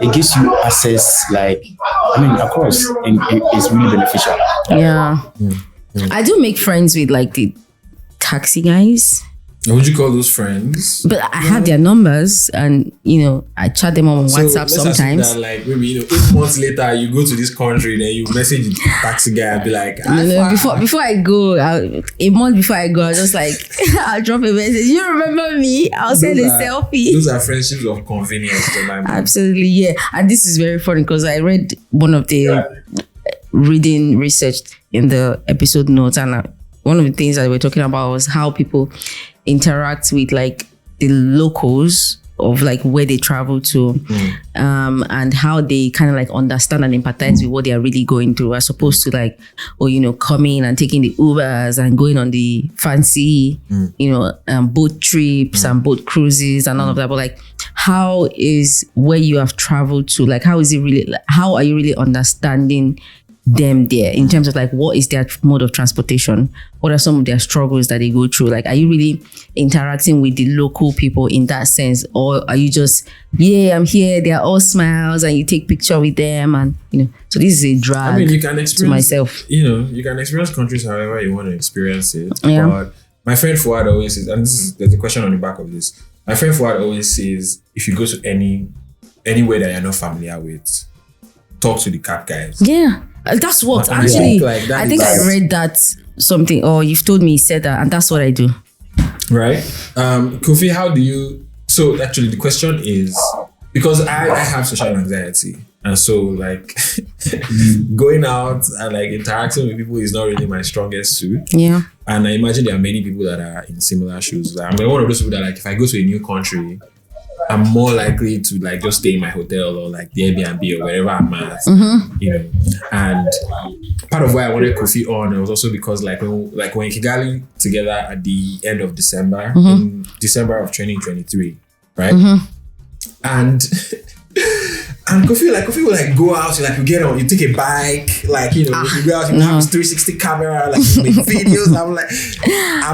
it gives you access, like, across, and it's really beneficial. Yeah. I do make friends with like the taxi guys. Would you call those friends? But I have their numbers, and I chat them on WhatsApp sometimes. That, like maybe 8 months later, you go to this country, then you message the taxi guy and be like, before I go, a month before I go, I was just like, I'll drop a message. You remember me? I'll send a selfie. Those are friendships of convenience to my mind. Absolutely, yeah. And this is very funny because I read one of the reading research in the episode notes, and one of the things that we're talking about was how people interact with like the locals of like where they travel to, and how they kind of like understand and empathize with what they are really going through, as opposed to like, coming and taking the Ubers and going on the fancy, boat trips and boat cruises and all of that. But like, how is where you have traveled to, like, how are you really understanding them there in terms of like what is their mode of transportation, what are some of their struggles that they go through? Like, are you really interacting with the local people in that sense, or are you just I'm here, they're all smiles and you take picture with them, and so this is a drag you can experience, to myself. You can experience countries however you want to experience it. But my friend Fuad always says, and there's a question on the back of this, my friend Fuad always says, if you go to anywhere that you're not familiar with, talk to the cab guys. That's what actually I think I read that something, or you've told me you said that, and that's what I do. Right. Kofi, how do you, so actually the question is, because I have social anxiety, and so like going out and like interacting with people is not really my strongest suit. Yeah. And I imagine there are many people that are in similar shoes. Like, I'm one of those people that like, if I go to a new country, I'm more likely to like just stay in my hotel or like the Airbnb or wherever I'm at, And part of why I wanted Kofi on was also because like we're in Kigali together at the end of December, in December of 2023, right? And And Kofi will like go out, you get on, you take a bike, like, you go out, you have this 360 camera, like you make videos. I'm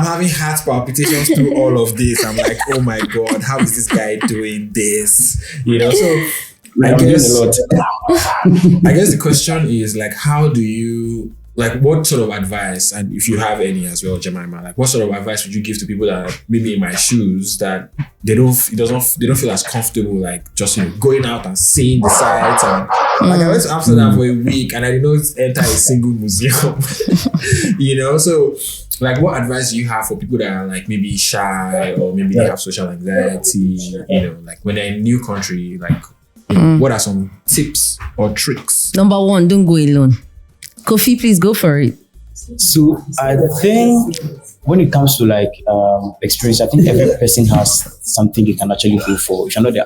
having heart palpitations through all of this. I'm like, oh my God, how is this guy doing this? So I guess the question is like, how do you, like, what sort of advice, and if you have any as well, Jemima, like what sort of advice would you give to people that are maybe in my shoes, that they don't feel as comfortable, like just going out and seeing the sights, and like I went to Amsterdam for a week and I did not enter a single museum, So like, what advice do you have for people that are like maybe shy, or maybe they have social anxiety, like when they're in a new country, like what are some tips or tricks? Number one, don't go alone. Kofi, please go for it. So I think when it comes to like experience, I think every person has something they can actually go for. If you're not the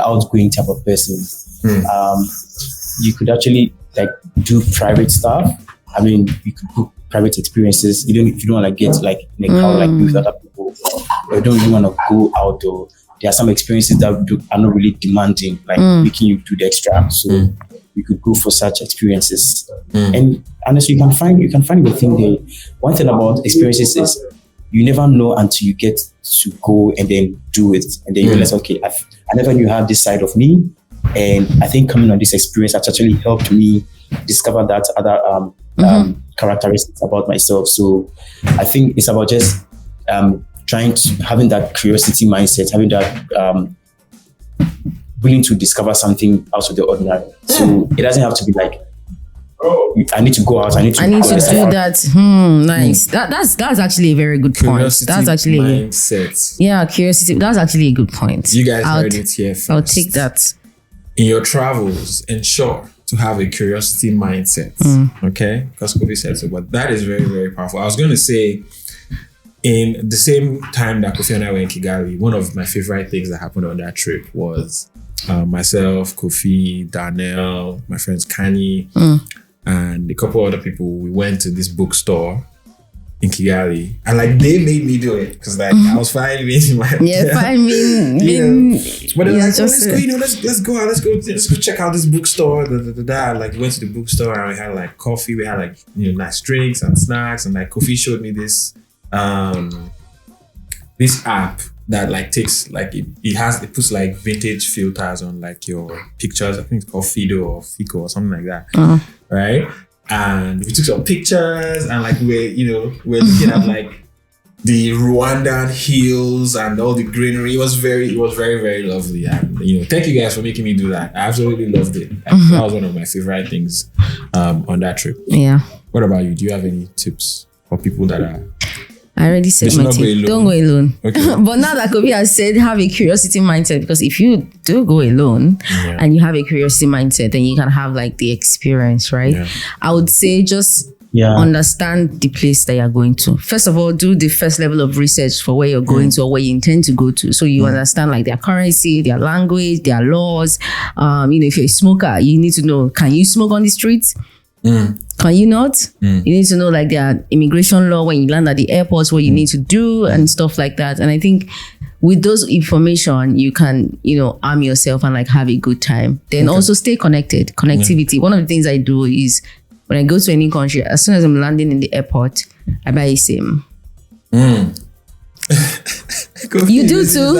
outgoing type of person, you could actually like do private stuff. I mean, you could book private experiences. If you don't want to get like in a crowd like with other people, or you don't really want to go out, or there are some experiences that are not really demanding, like making you do the extra. So you could go for such experiences. And honestly, you can find the thing there. One thing about experiences is you never know until you get to go and then do it. And then you realize, okay, I never knew I had this side of me. And I think coming on this experience has actually helped me discover that other characteristics about myself. So I think it's about just having that curiosity mindset, having that willing to discover something out of the ordinary. So it doesn't have to be like, I need to go out. I need to do that. Nice. That's actually a very good point. Curiosity That's actually mindset. Curiosity. That's actually a good point. You guys heard it here first. I'll take that. In your travels, ensure to have a curiosity mindset. Okay, because Kofi said so, but that is very, very powerful. I was going to say, in the same time that Kofi and I were in Kigali, one of my favorite things that happened on that trip was myself, Kofi, Darnell, my friends Kanye, and a couple other people. We went to this bookstore in Kigali, and like they made me do it because like I was fine being in my hotel. But they're like, let's go out, let's go check out this bookstore. Like we went to the bookstore and we had like coffee, we had like nice drinks and snacks, and like Kofi showed me this this app that like takes like it puts like vintage filters on like your pictures. I think it's called Fido or Fico or something like that, right? And we took some pictures and like we're looking at like the Rwandan hills and all the greenery. It was very, very lovely. And thank you guys for making me do that. I absolutely loved it. That was one of my favorite things on that trip. Yeah. What about you? Do you have any tips for people that are? I already said my tip. Don't go alone. Okay. But now that Kofi has said, have a curiosity mindset, because if you do go alone and you have a curiosity mindset, then you can have like the experience, right? Yeah. I would say just understand the place that you're going to. First of all, do the first level of research for where you're going to or where you intend to go to. So you understand like their currency, their language, their laws. If you're a smoker, you need to know, can you smoke on the streets? Can you not? You need to know like their immigration law when you land at the airports, what you need to do and stuff like that. And I think with those information, you can, arm yourself and like have a good time. Then also stay connected. Connectivity. One of the things I do is when I go to any country, as soon as I'm landing in the airport, I buy a SIM. You do too?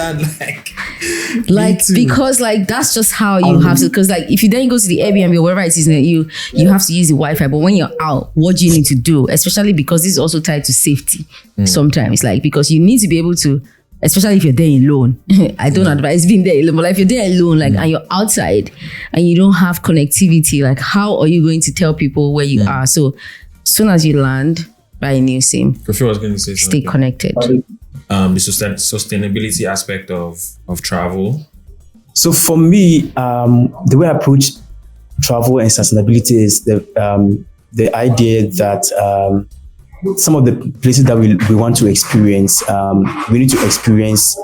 Because like that's just how you have to, because like if you then go to the Airbnb or wherever it is, you have to use the Wi-Fi. But when you're out, what do you need to do? Especially because this is also tied to safety sometimes, like because you need to be able to, especially if you're there alone. I don't advise being there alone, but like if you're there alone, like and you're outside and you don't have connectivity, like how are you going to tell people where you are? So as soon as you land, buy a new SIM. Kofi was going to say stay connected. The sustainability aspect of travel. So for me, the way I approach travel and sustainability is the idea that some of the places that we want to experience, we need to experience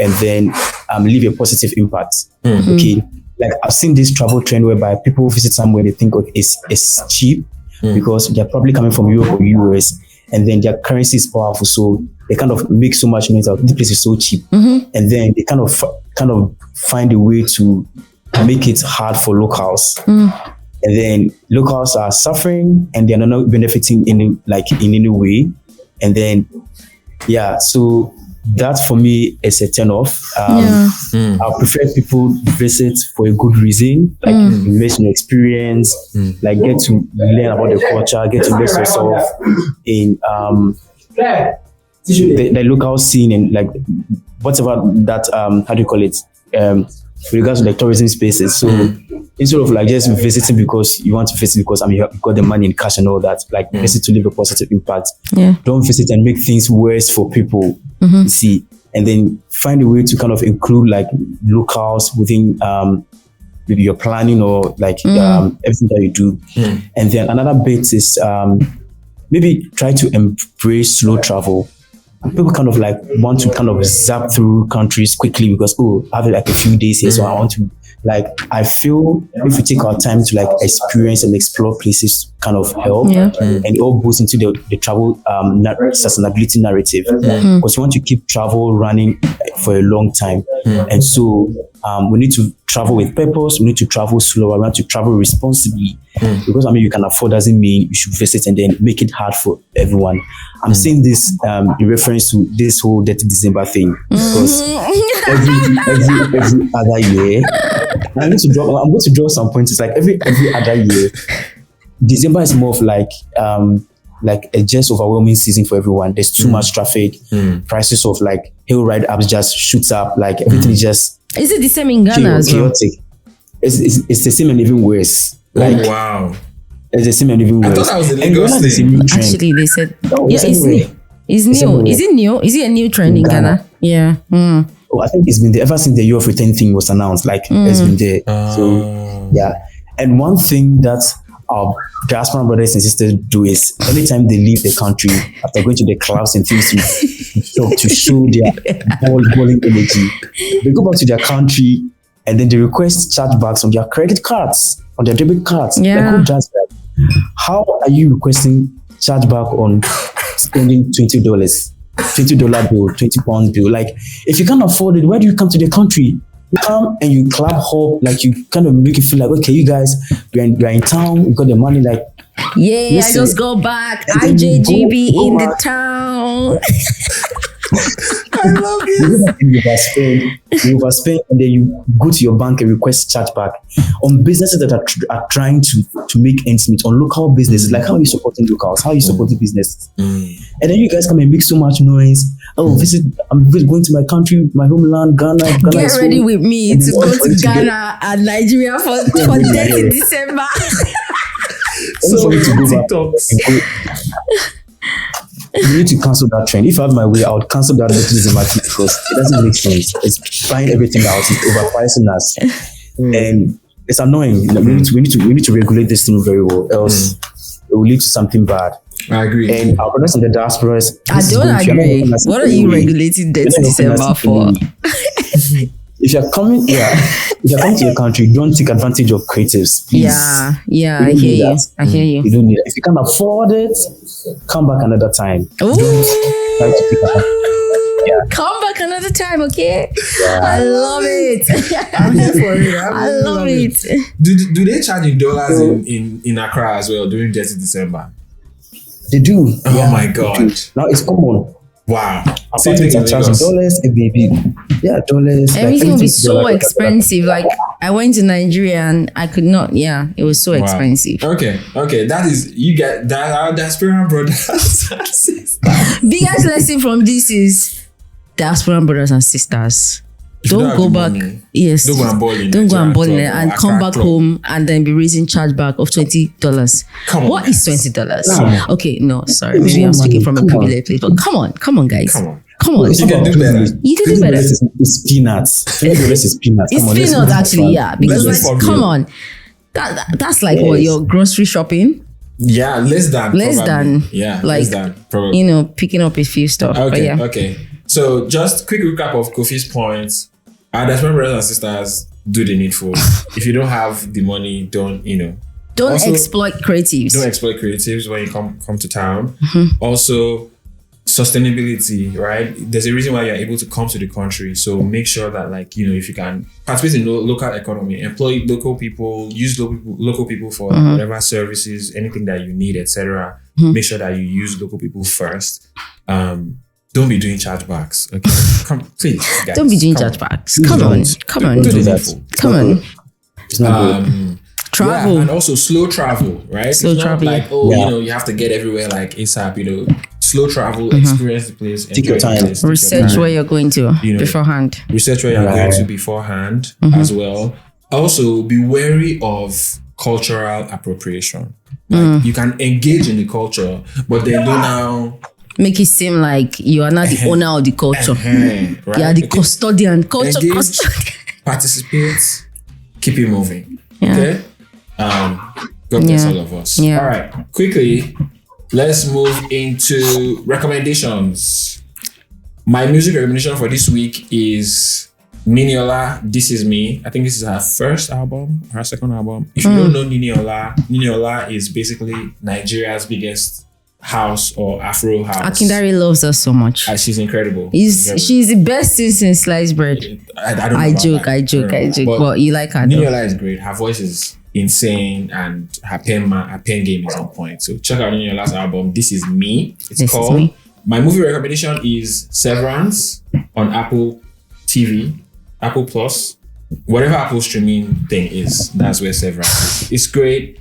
and then leave a positive impact. Okay, like I've seen this travel trend whereby people visit somewhere they think it's cheap because they're probably coming from Europe or US, and then their currency is powerful, so they kind of make so much noise out. This place is so cheap, and then they kind of find a way to make it hard for locals. And then locals are suffering and they're not benefiting in any way. And then, so that for me is a turn off. I prefer people visit for a good reason, like invest in experience, like get to learn about the culture, get to immerse yourself in the local scene and like whatever that how do you call it? With regards to the tourism spaces. So instead of like just visiting because you want to visit because you got the money in cash and all that, like visit to leave a positive impact. Don't visit and make things worse for people. You see, and then find a way to kind of include like locals within maybe your planning or like everything that you do. And then another bit is maybe try to embrace slow travel. People kind of like want to kind of zap through countries quickly because I have like a few days here, so I want to like. I feel if we take our time to like experience and explore places, kind of help, and it all goes into the travel sustainability narrative because you want to keep travel running for a long time, and so we need to travel with purpose. We need to travel slower. We want to travel responsibly because you can afford doesn't mean you should visit and then make it hard for everyone. I'm saying this in reference to this whole Dirty December thing because every other year, I'm going to draw some points. It's like every other year, December is more of like a just overwhelming season for everyone. There's too much traffic. Prices of like hill ride apps just shoots up. Like everything is just. Is it the same in Ghana as well? Chaotic. It's the same and even worse. Like, wow. It's the same and even worse. I thought that was a Lagos thing. Actually, they said it's new. It's new. Is it new? Is it a new trend in Ghana? Yeah. I think it's been there ever since the year of return thing was announced. Like it's been there. So and one thing that our diaspora brothers and sisters do is anytime they leave the country after going to the clubs and things to show their balling energy, they go back to their country and then they request chargebacks on their credit cards, on their debit cards. Like who does that? How are you requesting chargeback on spending $20 bill, £20 bill? Like if you can't afford it, why do you come to the country? You come and you clap hop, like you kind of make it feel like, okay, you guys, you're in town, you got the money, like I just go back. IJGB in the town. I love it. You overspend, and then you go to your bank and request chargeback on businesses that are trying to make ends meet, on local businesses. Like, how are you supporting locals? How are you supporting businesses? And then you guys come and make so much noise. I'm going to my country, my homeland, Ghana. Get ready with me to go to Ghana and Nigeria for 30 December. So you need to cancel that trend. If I have my way, I would cancel that because it doesn't make sense. It's buying everything out. It's overpricing us, and it's annoying. We need to regulate this thing very well, else it will lead to something bad. I agree. And our brothers in the diasporas. I don't agree. What are you regulating Dirty December for? If you're coming to your country, don't take advantage of creatives. Please. Yeah, I hear you. You don't need it. If you can't afford it, come back another time. Ooh. Don't try to take advantage. Come back another time, okay? Yeah. I love it. I'm here for it. I love it. Do they charge in dollars in Accra as well during Dirty December? They do. Oh my God. Now it's common. Wow. Apartments are charging dollars, dollars. Everything will be so expensive. Like I went to Nigeria and I could not. Yeah, it was so expensive. Okay. That is, you get that. Our diaspora brothers and sisters. Biggest lesson from this is diaspora brothers and sisters. Don't go back. Yes. Don't go and ball in. Don't go and ball in and come back home and then be raising chargeback of $20. Come on. What is $20? Okay, no, sorry. Maybe I'm speaking from a privileged place. But come on, guys. Come on. You can do better. You can do better. It's peanuts. $20 is peanuts. It's peanuts, actually. Yeah, because come on, that's like what your grocery shopping. Yeah, less than. Yeah, like, less than probably. Picking up a few stuff. Okay. So just quick recap of Kofi's points. Our diaspora brothers and sisters, do the needful. If you don't have the money, don't exploit creatives. Don't exploit creatives when you come to town. Also, sustainability, right? There's a reason why you're able to come to the country. So make sure that, like, you know, if you can participate in local economy, employ local people, use local people for whatever services, anything that you need, etc. Make sure that you use local people first. Don't be doing chargebacks. Okay, come, please. Guys, don't be doing chargebacks. Come on. Do that. Come on. It's not good. Travel. Yeah, and also slow travel, right? Slow it's travel. not like, you know, you have to get everywhere like ASAP, you know. Slow travel, experience the place, Take your time. Research where you're going to beforehand. Research where you're going to beforehand as well. Also, be wary of cultural appropriation. Like, you can engage in the culture, but then don't now make it seem like you are not the owner of the culture. Right? You are the custodian. Culture Engage, custodian. participate, keep it moving. Yeah. Okay? God bless all of us. Yeah. All right. Quickly, let's move into recommendations. My music recommendation for this week is Niniola, This Is Me. I think this is her first album, her second album. If you don't know Niniola is basically Nigeria's biggest house or Afro house. Akindare loves us so much. She's incredible. She's the best since sliced bread. I don't know I joke. But you like her though. Niniola is great. Her voice is insane and her pen game is on point. So check out Niniola's album, This Is Me. It's called. My movie recommendation is Severance on Apple TV, Apple Plus, whatever Apple streaming thing is. That's where Severance is. It's great.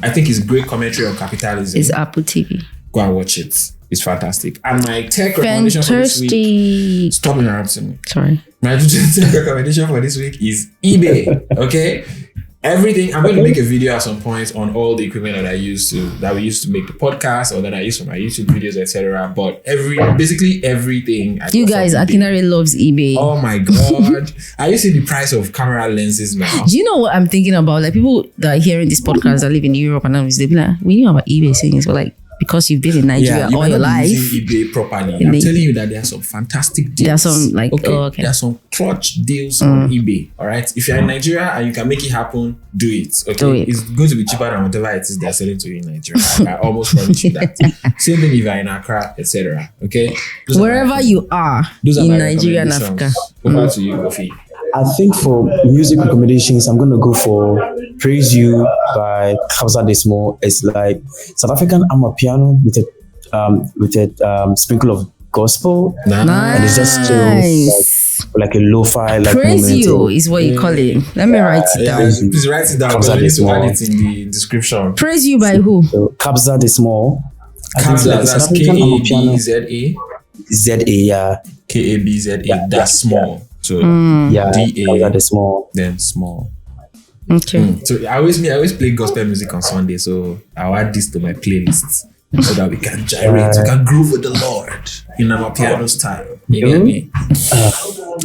I think it's great commentary on capitalism. It's Apple TV. Go and watch it. It's fantastic. And my tech recommendation for this week. Stop interrupting me. Sorry. My tech recommendation for this week is eBay. Okay. Everything. I'm going to make a video at some point on all the equipment that we used to make the podcast or that I use for my YouTube videos, etc. But basically everything. You guys, Akindare loves eBay. Oh my god! Are you seeing the price of camera lenses now? Do you know what I'm thinking about? Like people that are hearing this podcast that live in Europe and they be like, we knew about eBay things, but like because you've been in Nigeria all your life. Using eBay properly. I'm telling you that there are some fantastic deals. There are some There are some clutch deals on eBay. All right. If you're in Nigeria and you can make it happen, do it. Okay. Do it. It's going to be cheaper than whatever it is they're selling to you in Nigeria. I almost promise you that. Same thing if you're in Accra, etc. Okay. Wherever you are in Nigeria and Africa. Over to you, Kofi. I think for music recommendations, I'm gonna go for "Praise You" by Kabza De Small. It's like South African amapiano with a sprinkle of gospel, and it's just chill, like a lo-fi. Like Praise You is what you call it. Let me write it down. Please write it down. I need to add it in the description. Praise You by who? So, Kabza De Small. Kabza, that's K-A-B-Z-A. Z-A, yeah. K-A-B-Z-A. That's small. So yeah, D-A, the small. then small. Okay. So I always play gospel music on Sunday, so I'll add this to my playlists so that we can gyrate, we can groove with the Lord in our piano style. You get me?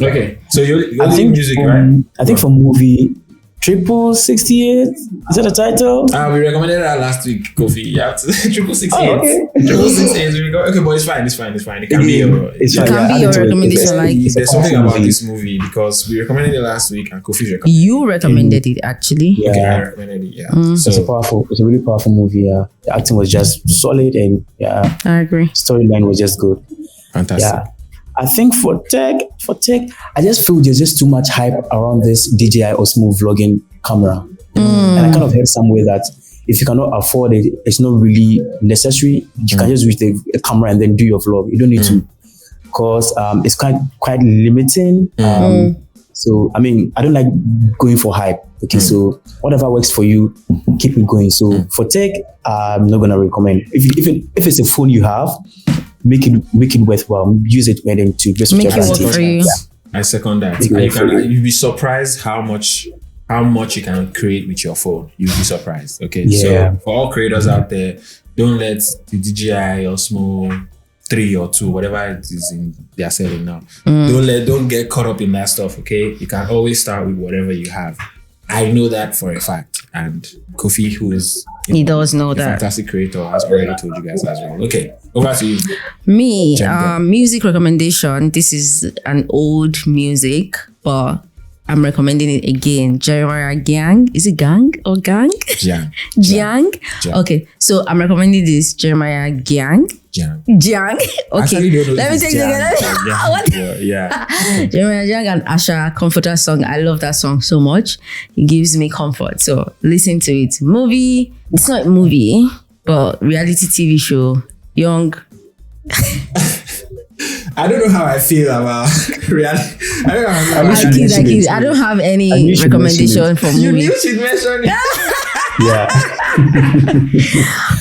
Okay, so you're music, right? I think for movie, 668. Is that the title? We recommended that last week, Kofi. Yeah, 668. Okay. 668. Okay, but it's fine. It can be your. It can be your recommendation. Like there's something about this movie because we recommended it last week and Kofi recommended. You recommended it actually. Yeah. Okay, I recommended it. Yeah. So it's a really powerful movie. Yeah, the acting was just solid and I agree. Storyline was just good. Fantastic. Yeah. I think for tech, I just feel there's just too much hype around this DJI Osmo vlogging camera. And I kind of heard somewhere that if you cannot afford it, it's not really necessary. You can just use the camera and then do your vlog. You don't need to, because it's quite limiting. So, I mean, I don't like going for hype. Okay, so whatever works for you, keep it going. So for tech, I'm not going to recommend. If it's a phone you have, make it worthwhile. Use it when to just make it work for you. I second that. You'll be surprised how much you can create with your phone. You'll be surprised. Okay, so for all creators out there, don't let the DJI Osmo 3 or 2, whatever it is they are selling now. Don't get caught up in that stuff. Okay, you can always start with whatever you have. I know that for a fact, and Kofi, who is does know that fantastic creator, has already told you guys as well. Okay, over to you. Me, music recommendation. This is an old music, but I'm recommending it again. Jeremiah Gang. Is it Gang or Gang? Jiang. Jiang. Okay, so I'm recommending this Jeremiah Gang. Jiang. Okay, let me take it again. What? Yeah. Jeremiah Jiang and Asha Comforter song. I love that song so much. It gives me comfort. So listen to it. Movie. It's not a movie, but reality TV show. Young. I don't know how I feel about reality. I don't know how I I don't have any recommendation for You movie. knew she'd mention it. Yeah.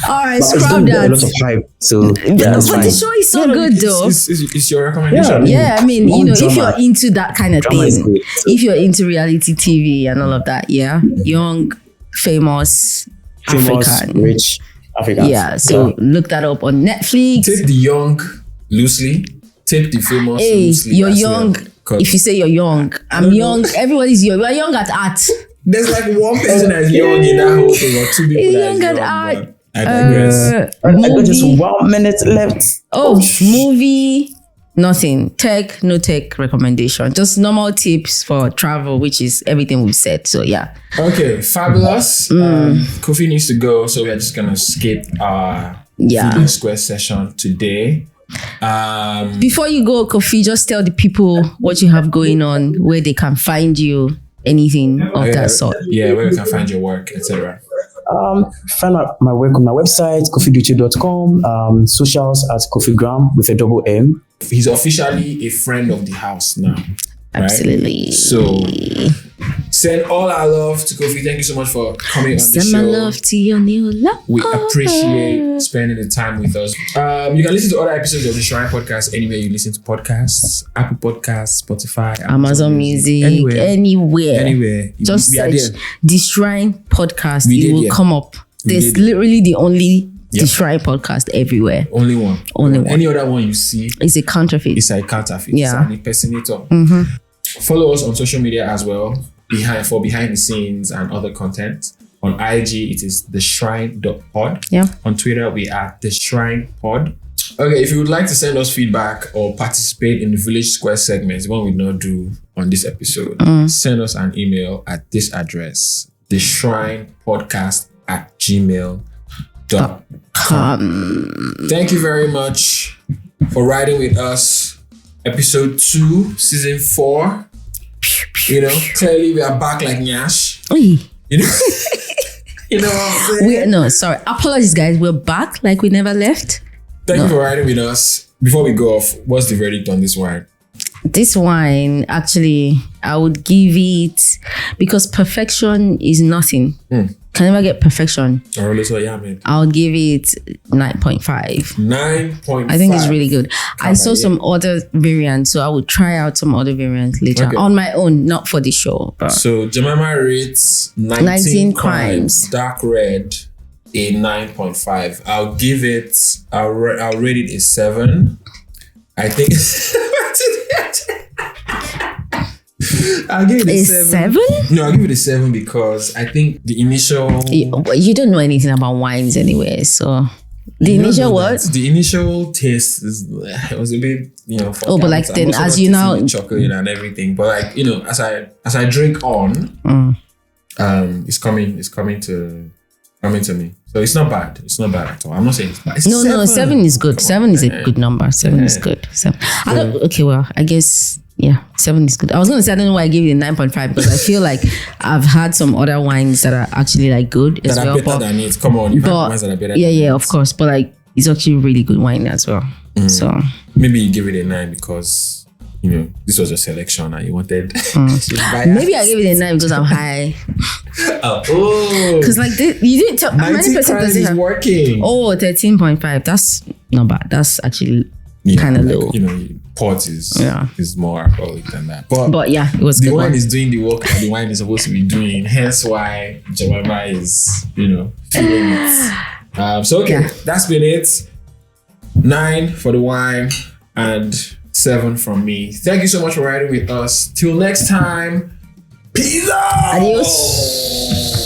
All right, But it's scrap gonna get a that. lot of hype. So But that's the fine. show is so good though. It's your recommendation. Yeah, I mean, More you know, if drama. you're into that kind of Drama is thing, good. if you're into reality TV and all of that, yeah, young, famous, African. rich Africans. Yeah, so look that up on Netflix. Take the young loosely. Take the famous Hey, loosely. you're as young. well, 'cause If you say you're young, I'm young. Everybody's young. We're young at art. there's like one person that's young in that whole thing, or two people that Young is at young. art. But I digress. I got just Movie. 1 minute left. Movie. Nothing. Tech, no tech recommendation. Just normal tips for travel, which is everything we've said. So yeah. Okay, fabulous. Kofi needs to go, so we are just gonna skip our Yeah. Food Square session today. Before you go, Kofi, just tell the people what you have going on, where they can find you, anything of that sort. Yeah, where we can find your work, etc. Find out my work on my website, kofidotse.com, socials at kofigram with a double M. He's officially a friend of the house now. Right? Absolutely. So send all our love to Kofi. Thank you so much for coming on the Send show. my love to your new love. We appreciate spending the time with us. You can listen to other episodes of the Shrine Podcast anywhere you listen to podcasts. Apple Podcasts, Spotify, Amazon Music, anywhere. Just we are search there. The Shrine Podcast. We It did, will yeah. come up. We There's did. literally the only Yep. The Shrine Podcast everywhere. Only one. Only one. Any other one you see It's a counterfeit. is a counterfeit. Yeah. It's an impersonator. Follow us on social media as well, behind the scenes and other content. On IG, it is theshrine.pod. Yeah. On Twitter, we are theshrine.pod. Okay, if you would like to send us feedback or participate in the Village Square segments, one we not do on this episode, send us an email at this address, theshrinepodcast@gmail.com. Thank you very much for riding with us. Episode 2, season 4. You know, clearly we are back like Nyash. Oy. You know, you know what I'm saying? No, sorry. Apologies, guys. We're back like we never left. Thank you for riding with us. Before we go off, what's the verdict on this wine? This wine, actually, I would give it, because perfection is nothing. Can never get perfection. I mean, I would give it 9.5. 9.5. I think it's really good. I saw some other variants, so I would try out some other variants later Okay. on my own, not for the show. But So Jemima rates 19 crimes, dark red, a 9.5. I'll give it, I'll rate it a 7. I think I'll give it a 7. No, I'll give it a 7 because I think the initial you don't know anything about wines anyway, so the You don't initial know what? that. The initial taste it was a bit, Oh, but like then as you now chocolate and everything, but like, you know, as I drink on, it's coming to me. So it's not bad. It's not bad at all. I'm not saying it's bad. It's No, 7 is good. 7 is a good number. 7 is good. 7. I don't. Okay, well, I guess 7 is good. I was gonna say I don't know why I gave it a 9.5 because I feel like I've had some other wines that are actually like good as that well. are better than it. Come on, you've had wines that are better. Yeah, of course. But like it's actually really good wine as well. So Maybe you give it a 9 because, you know, this was your selection and you wanted. maybe I gave it a 9 because I'm high. Oh, Because like you didn't tell how many 90 percent does crimes it is have? working. Oh, 13.5. That's not bad. That's actually kind of like, low. You know, port is more alcoholic than that. But yeah, it was the good wine one. is doing the work that the wine is supposed to be doing. Hence why Jemima is, you know, feeling it. So okay, that's been it. 9 for the wine and 7 from me. Thank you so much for riding with us. Till next time. Peace out. Adios.